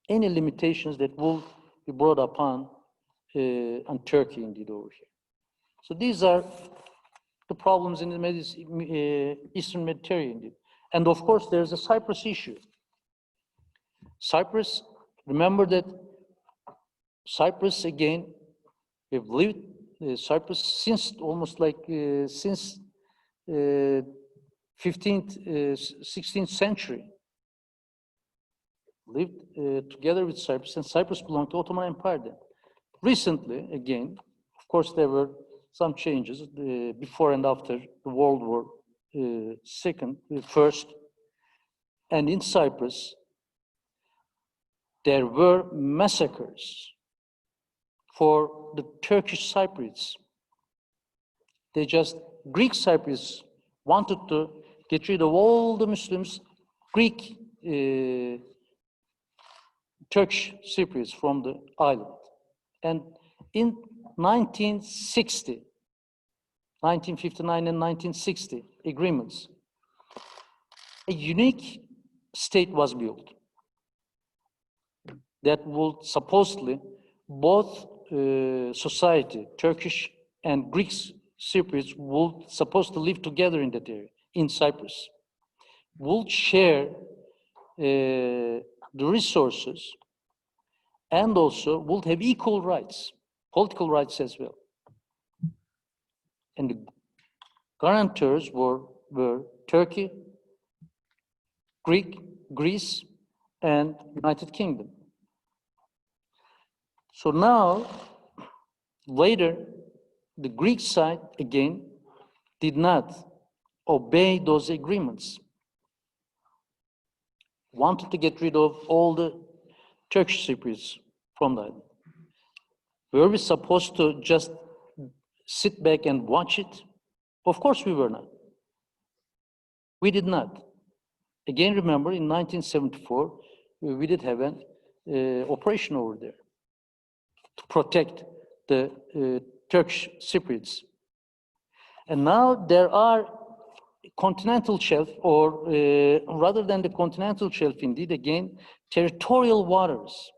any limitations that will be brought upon on Turkey, indeed, over here. So these are the problems in the Eastern Mediterranean, indeed. And of course, there's a Cyprus issue. Cyprus, remember that Cyprus, again, we've lived Cyprus since almost like since 15th, 16th century. Lived together with Cyprus, and Cyprus belonged to Ottoman Empire then. Recently, again, of course, there were some changes before and after the World War First, and in Cyprus, there were massacres for the Turkish Cypriots. They just, Greek Cypriots wanted to get rid of all the Muslims, Greek Turkish Cypriots from the island. And in 1959 and 1960 agreements, a unique state was built that would supposedly both society, Turkish and Greek Cypriots, would supposed to live together in that area, in Cyprus, would share the resources, and also would have equal rights, political rights as well. And the guarantors were Turkey, Greece, and United Kingdom. So now, later, the Greek side, again, did not obey those agreements. Wanted to get rid of all the Turkish Cypriots from the island. Were we supposed to just sit back and watch it? Of course we were not. We did not. Again, remember, in 1974, we did have an operation over there to protect the Turkish Cypriots. And now there are continental shelf, or rather than the continental shelf, indeed, again, territorial waters.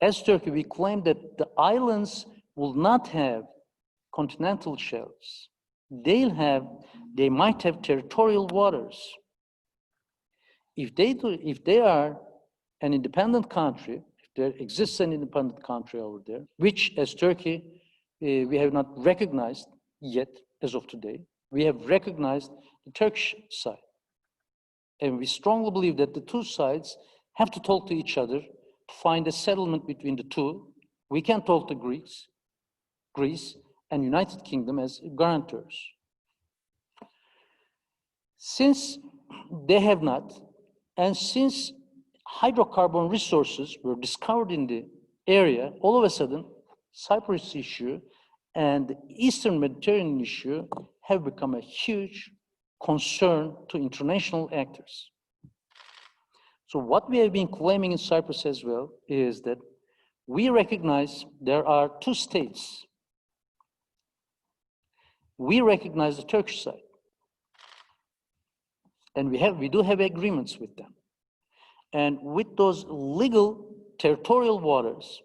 As Turkey, we claim that the islands will not have continental shelves. They might have territorial waters. If they are an independent country, if there exists an independent country over there, which as Turkey, we have not recognized yet as of today, we have recognized the Turkish side. And we strongly believe that the two sides have to talk to each other to find a settlement between the two. We can talk to Greece, and United Kingdom as guarantors. Since they have not, And since hydrocarbon resources were discovered in the area, all of a sudden, Cyprus issue and the Eastern Mediterranean issue have become a huge concern to international actors. So what we have been claiming in Cyprus as well is that we recognize there are two states. We recognize the Turkish side. And we do have agreements with them. And with those legal territorial waters,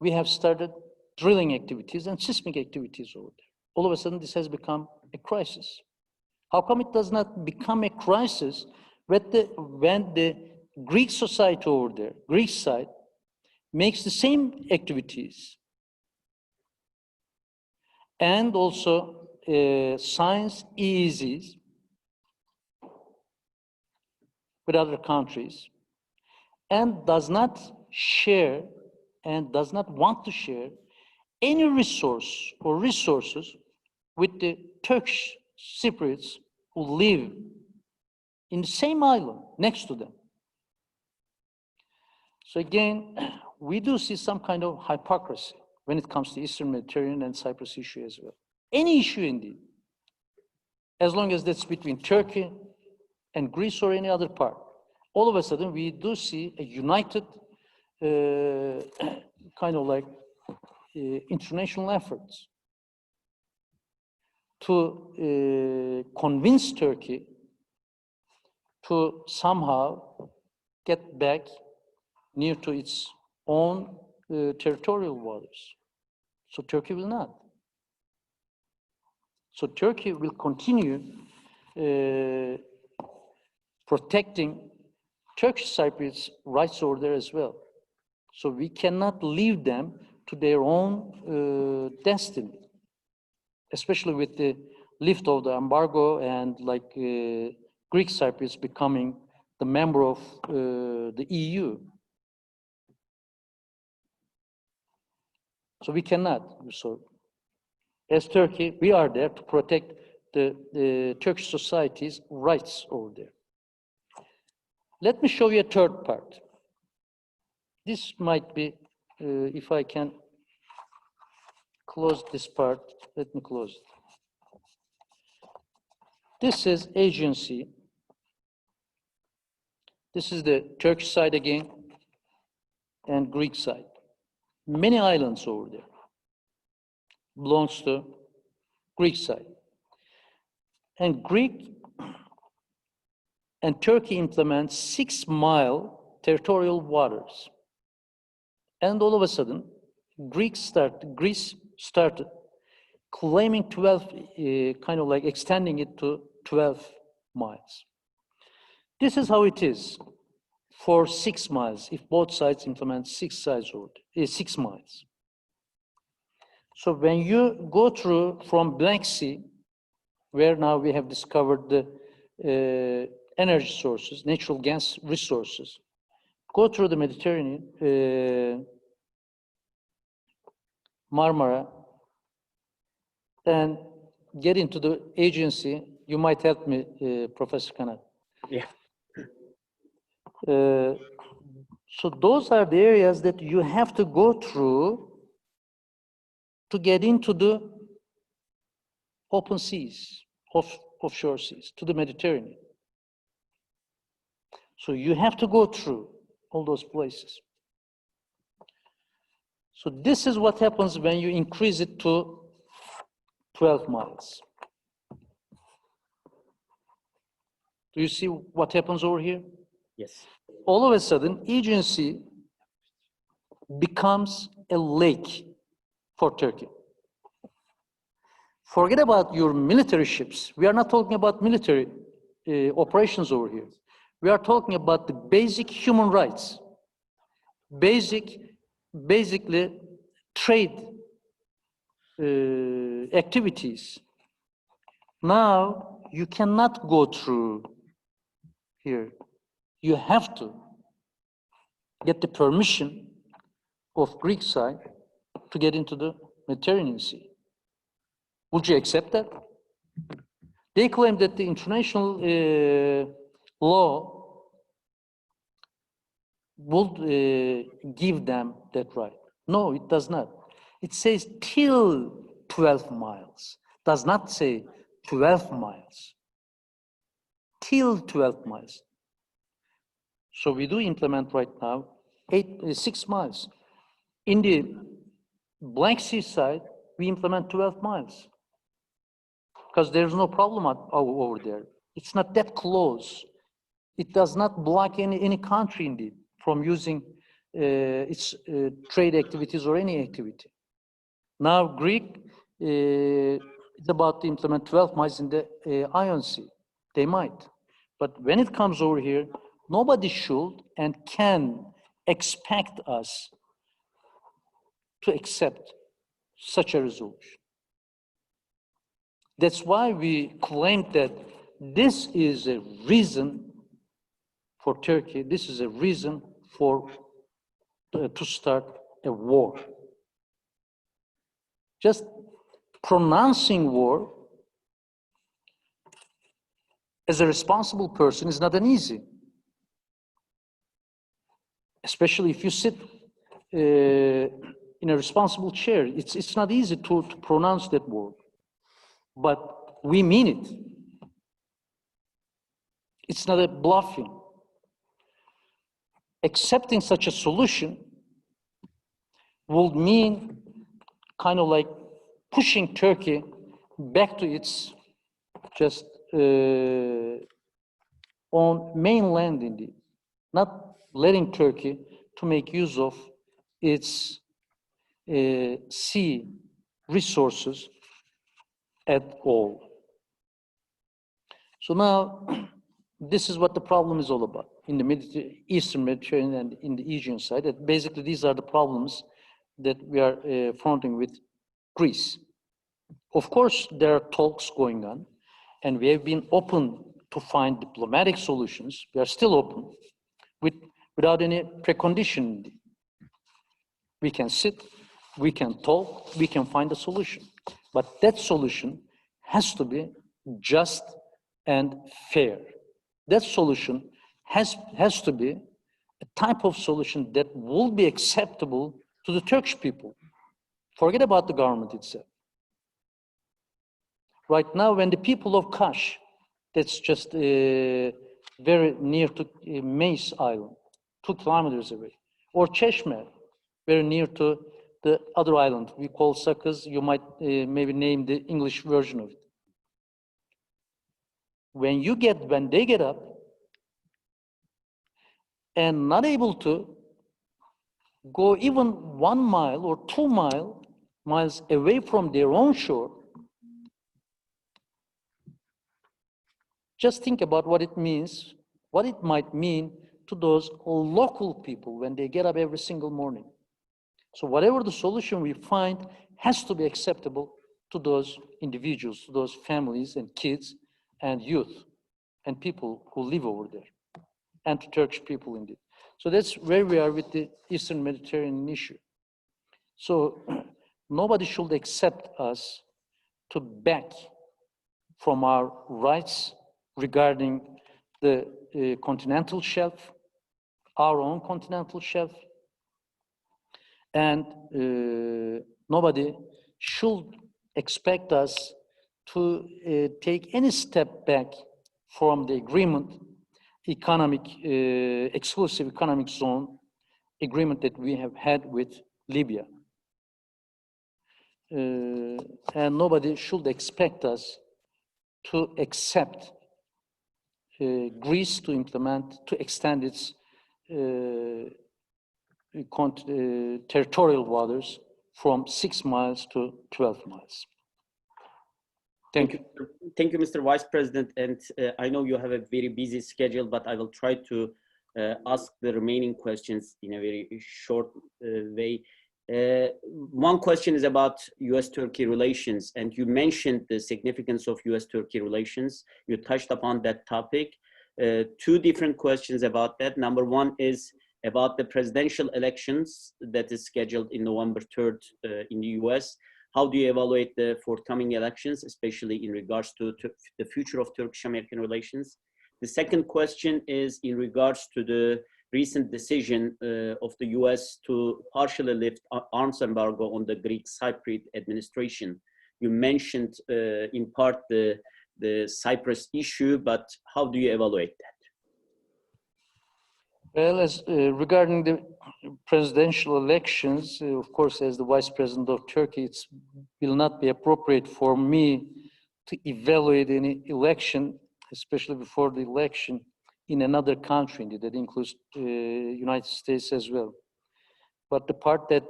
we have started drilling activities and seismic activities over there. All of a sudden, this has become a crisis. How come it does not become a crisis when the Greek society over there, Greek side, makes the same activities and also signs EEZs with other countries and does not share and does not want to share any resource or resources with the Turkish Cypriots who live in the same island next to them. So again, we do see some kind of hypocrisy when it comes to Eastern Mediterranean and Cyprus issue as well. Any issue indeed, as long as that's between Turkey and Greece or any other part. All of a sudden, we do see a united kind of like international efforts to convince Turkey to somehow get back near to its own territorial waters. So Turkey will not. So Turkey will continue protecting Turkish Cypriots' rights over there as well. So we cannot leave them to their own destiny, especially with the lift of the embargo and like Greek Cypriots becoming the member of the EU. So we cannot. So as Turkey, we are there to protect the Turkish society's rights over there. Let me show you a third part. This might be, if I can close this part, let me close it. This is agency. This is the Turkish side again, and Greek side. Many islands over there belongs to Greek side. And Greek and Turkey implement 6-mile territorial waters. And all of a sudden, Greece started claiming 12, kind of like extending it to 12 miles. This is how it is for 6 miles, if both sides implement 6 miles. So when you go through from Black Sea, where now we have discovered the energy sources, natural gas resources, go through the Mediterranean, Marmara, and get into the agency. You might help me, Professor Kanat. Yeah. So those are the areas that you have to go through to get into the open seas, offshore seas, to the Mediterranean. So you have to go through all those places. So this is what happens when you increase it to 12 miles. Do you see what happens over here? Yes. All of a sudden, agency becomes a lake for Turkey. Forget about your military ships. We are not talking about military operations over here. We are talking about the basic human rights, basically trade activities. Now, you cannot go through here. You have to get the permission of Greek side to get into the Mediterranean Sea. Would you accept that? They claim that the international law would give them that right. No, it does not. It says till 12 miles. Does not say 12 miles. Till 12 miles. So we do implement right now 6 miles. In the Black Sea side, we implement 12 miles because there's no problem over there. It's not that close. It does not block any country indeed from using its trade activities or any activity. Now Greek is about to implement 12 miles in the Iron Sea. They might. But when it comes over here, nobody should and can expect us to accept such a resolution. That's why we claim that this is a reason for Turkey, this is a reason to start a war. Just pronouncing war as a responsible person is not an easy. Especially if you sit in a responsible chair, it's not easy to pronounce that word. But we mean it. It's not a bluffing. Accepting such a solution would mean kind of like pushing Turkey back to its just on mainland indeed, not letting Turkey to make use of its sea resources at all. So now, this is what the problem is all about in the Eastern Mediterranean and in the Aegean side. That basically, these are the problems that we are fronting with Greece. Of course, there are talks going on, and we have been open to find diplomatic solutions. We are still open, without any precondition. We can sit, we can talk, we can find a solution. But that solution has to be just and fair. That solution has to be a type of solution that will be acceptable to the Turkish people. Forget about the government itself. Right now, when the people of Kaş, that's just very near to Mace Island, 2 kilometers away, or Çeşme, very near to the other island we call Sakız. You might maybe name the English version of it. When they get up and not able to go even 1 mile or 2 miles away from their own shore, just think about what it means, what it might mean to those local people when they get up every single morning. So whatever the solution we find has to be acceptable to those individuals, to those families and kids and youth and people who live over there, and to Turkish people indeed. So that's where we are with the Eastern Mediterranean issue. So nobody should accept us to back from our rights regarding the continental shelf, our own continental shelf, and nobody should expect us to take any step back from the agreement, exclusive economic zone agreement that we have had with Libya. And nobody should expect us to accept Greece to extend its territorial waters from 6 miles to 12 miles. Thank you. Thank you, Mr. Vice President. And I know you have a very busy schedule, but I will try to ask the remaining questions in a very short way. One question is about US-Turkey relations, and you mentioned the significance of US-Turkey relations. You touched upon that topic. 2 different questions about that. Number 1 is about the presidential elections that is scheduled in November 3rd in the US. How do you evaluate the forthcoming elections, especially in regards to the future of Turkish-American relations? The second question is in regards to the recent decision of the US to partially lift arms embargo on the Greek Cypriot administration. You mentioned in part the Cyprus issue, but how do you evaluate that? Well, as regarding the presidential elections, of course, as the Vice President of Turkey, it will not be appropriate for me to evaluate any election, especially before the election, in another country. That includes United States as well. But the part that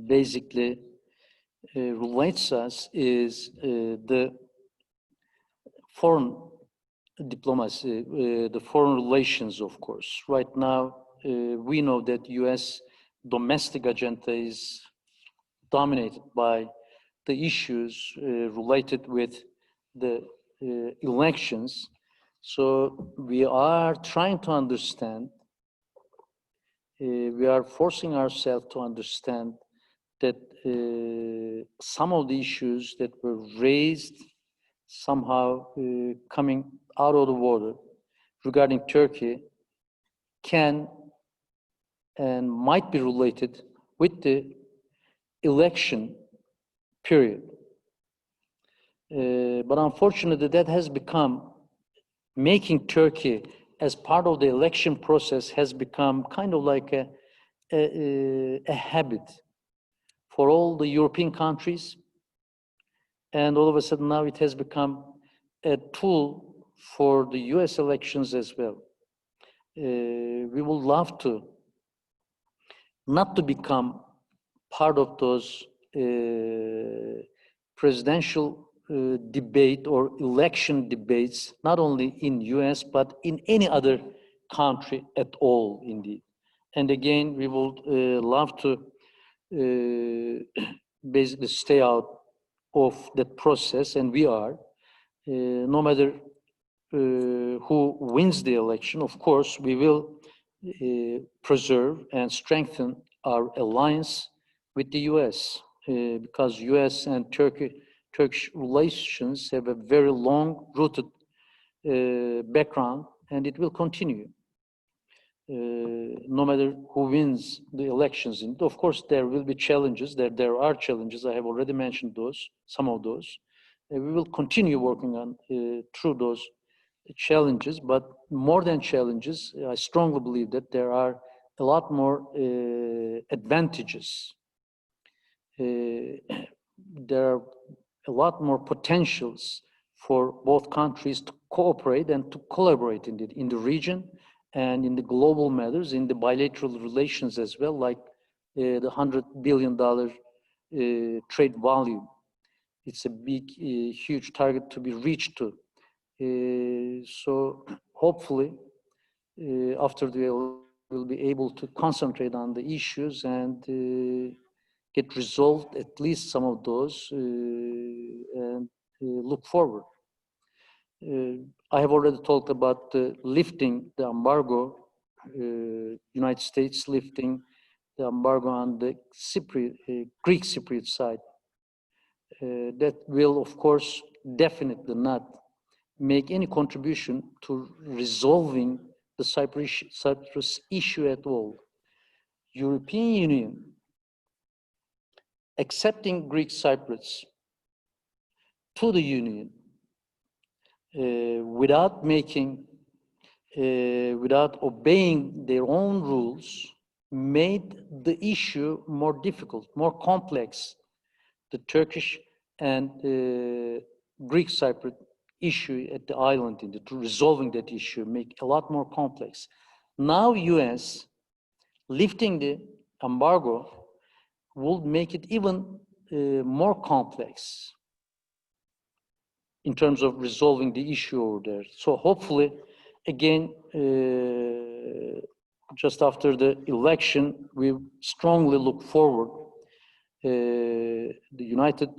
basically relates us is the foreign diplomacy, the foreign relations, of course. Right now, we know that U.S. domestic agenda is dominated by the issues related with the elections. So we are trying to understand, we are forcing ourselves to understand that some of the issues that were raised somehow coming out of the water regarding Turkey can and might be related with the election period. But unfortunately, that has become, making Turkey as part of the election process has become kind of like a habit for all the European countries. And all of a sudden now it has become a tool for the US elections as well. We would love to not to become part of those presidential debate or election debates, not only in US, but in any other country at all, indeed. And again, we would love to basically stay out of that process, and we are, no matter who wins the election. Of course, we will preserve and strengthen our alliance with the US, because US and Turkish relations have a very long-rooted background, and it will continue. No matter who wins the elections. And of course, there will be challenges. There are challenges. I have already mentioned those, some of those. We will continue working on through those challenges, but more than challenges, I strongly believe that there are a lot more advantages. There are a lot more potentials for both countries to cooperate and to collaborate in the region and in the global matters, in the bilateral relations as well, like the $100 billion trade volume. It's a big, huge target to be reached to. So hopefully, after we'll be able to concentrate on the issues and get resolved, at least some of those, and look forward. I have already talked about lifting the embargo, United States lifting the embargo on the Greek Cypriot side. That will, of course, definitely not make any contribution to resolving the Cyprus issue at all. European Union accepting Greek Cypriots to the Union without obeying their own rules made the issue more difficult, more complex. The Turkish and Greek Cypriot issue at the island, resolving that issue, make a lot more complex. Now US lifting the embargo will make it even more complex in terms of resolving the issue over there. So hopefully, again, just after the election, we strongly look forward the United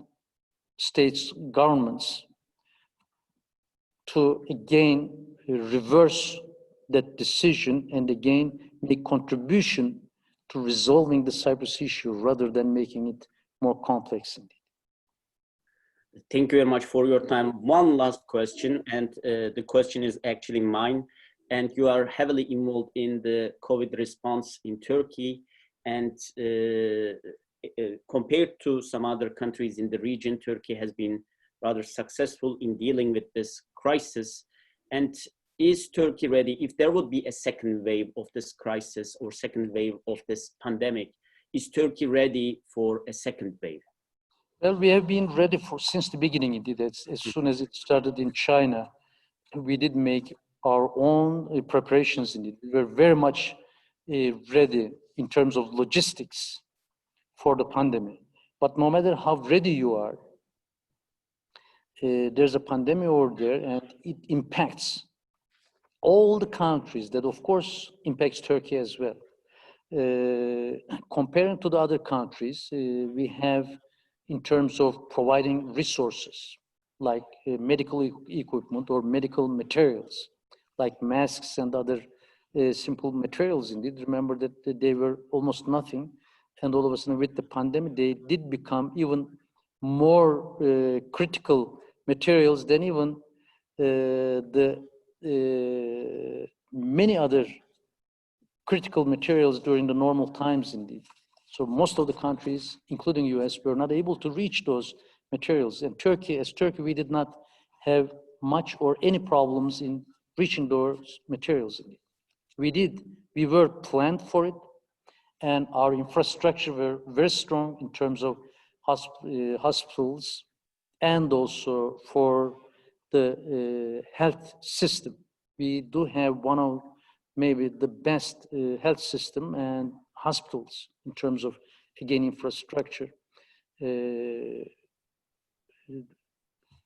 States governments to again reverse that decision and again make contribution to resolving the Cyprus issue rather than making it more complex. Thank you very much for your time. One last question, and the question is actually mine. and you are heavily involved in the COVID response in Turkey. And compared to some other countries in the region, Turkey has been rather successful in dealing with this crisis. And is Turkey ready, if there would be a second wave of this crisis or second wave of this pandemic, is Turkey ready for a second wave? Well, we have been ready since the beginning, indeed. As soon as it started in China, we did make our own preparations indeed. We were very much ready in terms of logistics for the pandemic. But no matter how ready you are, there's a pandemic over there, and it impacts all the countries. That of course impacts Turkey as well. Comparing to the other countries, we have, in terms of providing resources like medical equipment or medical materials, like masks and other simple materials indeed. Remember that they were almost nothing, and all of a sudden with the pandemic, they did become even more critical materials than even the many other critical materials during the normal times indeed. So most of the countries, including US, were not able to reach those materials. And Turkey, as Turkey, we did not have much or any problems in reaching those materials indeed. We were planned for it, and our infrastructure were very strong in terms of hospitals and also for the health system. We do have one of maybe the best health system and hospitals in terms of, again, infrastructure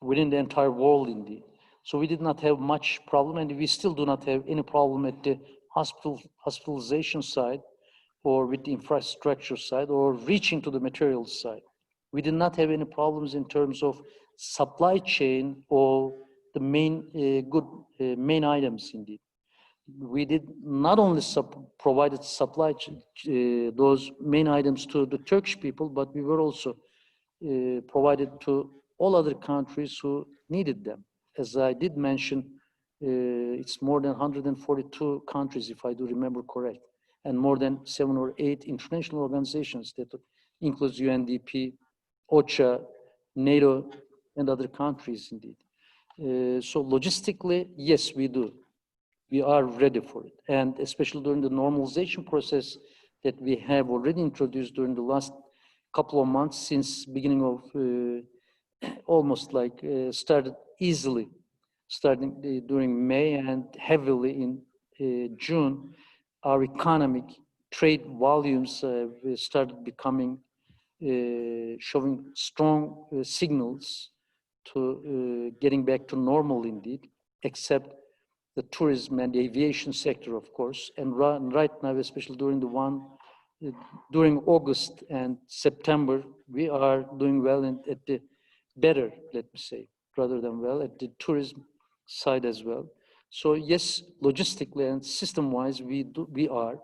within the entire world indeed. So we did not have much problem, and we still do not have any problem at the hospitalization side or with the infrastructure side or reaching to the materials side. We did not have any problems in terms of supply chain or the main main items indeed. We did not only provided those main items to the Turkish people, but we were also provided to all other countries who needed them. As I did mention, it's more than 142 countries, if I do remember correct, and more than 7 or 8 international organizations that includes UNDP, OCHA, NATO, and other countries indeed. So logistically, yes, we do. We are ready for it. And especially during the normalization process that we have already introduced during the last couple of months, since beginning of almost like started easily, starting during May and heavily in June, our economic trade volumes started becoming, showing strong signals to getting back to normal indeed, except the tourism and the aviation sector, of course. And right now, especially during August and September, we are doing well and at the better, let me say, rather than well, at the tourism side as well. So yes, logistically and system-wise, we are.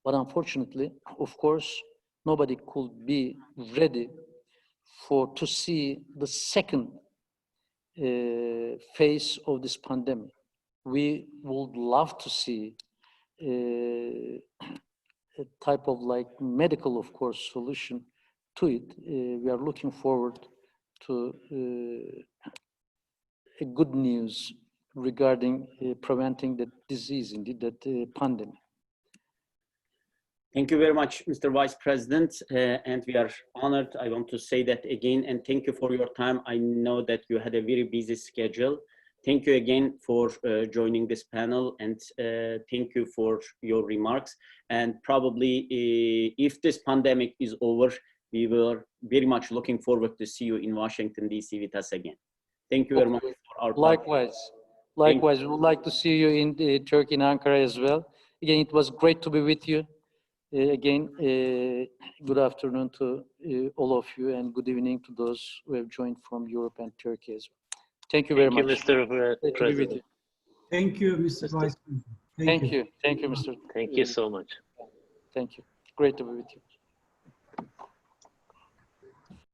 But unfortunately, of course, nobody could be ready to see the second phase of this pandemic. We would love to see a type of like medical, of course, solution to it. We are looking forward to a good news regarding preventing the disease, indeed, that pandemic. Thank you very much, Mr. Vice President, and we are honored. I want to say that again, and thank you for your time. I know that you had a very busy schedule. Thank you again for joining this panel, and thank you for your remarks. And probably if this pandemic is over, we were very much looking forward to see you in Washington, D.C. with us again. Thank you very much for our Likewise. Likewise, we would like to see you in Turkey and Ankara as well. Again, it was great to be with you. Again, good afternoon to all of you, and good evening to those who have joined from Europe and Turkey as well. Thank you very much. Thank you, Mr. President. Thank you, Mr. Vice President. Thank you. Thank you, Mr. Thank you so much. Thank you. Great to be with you.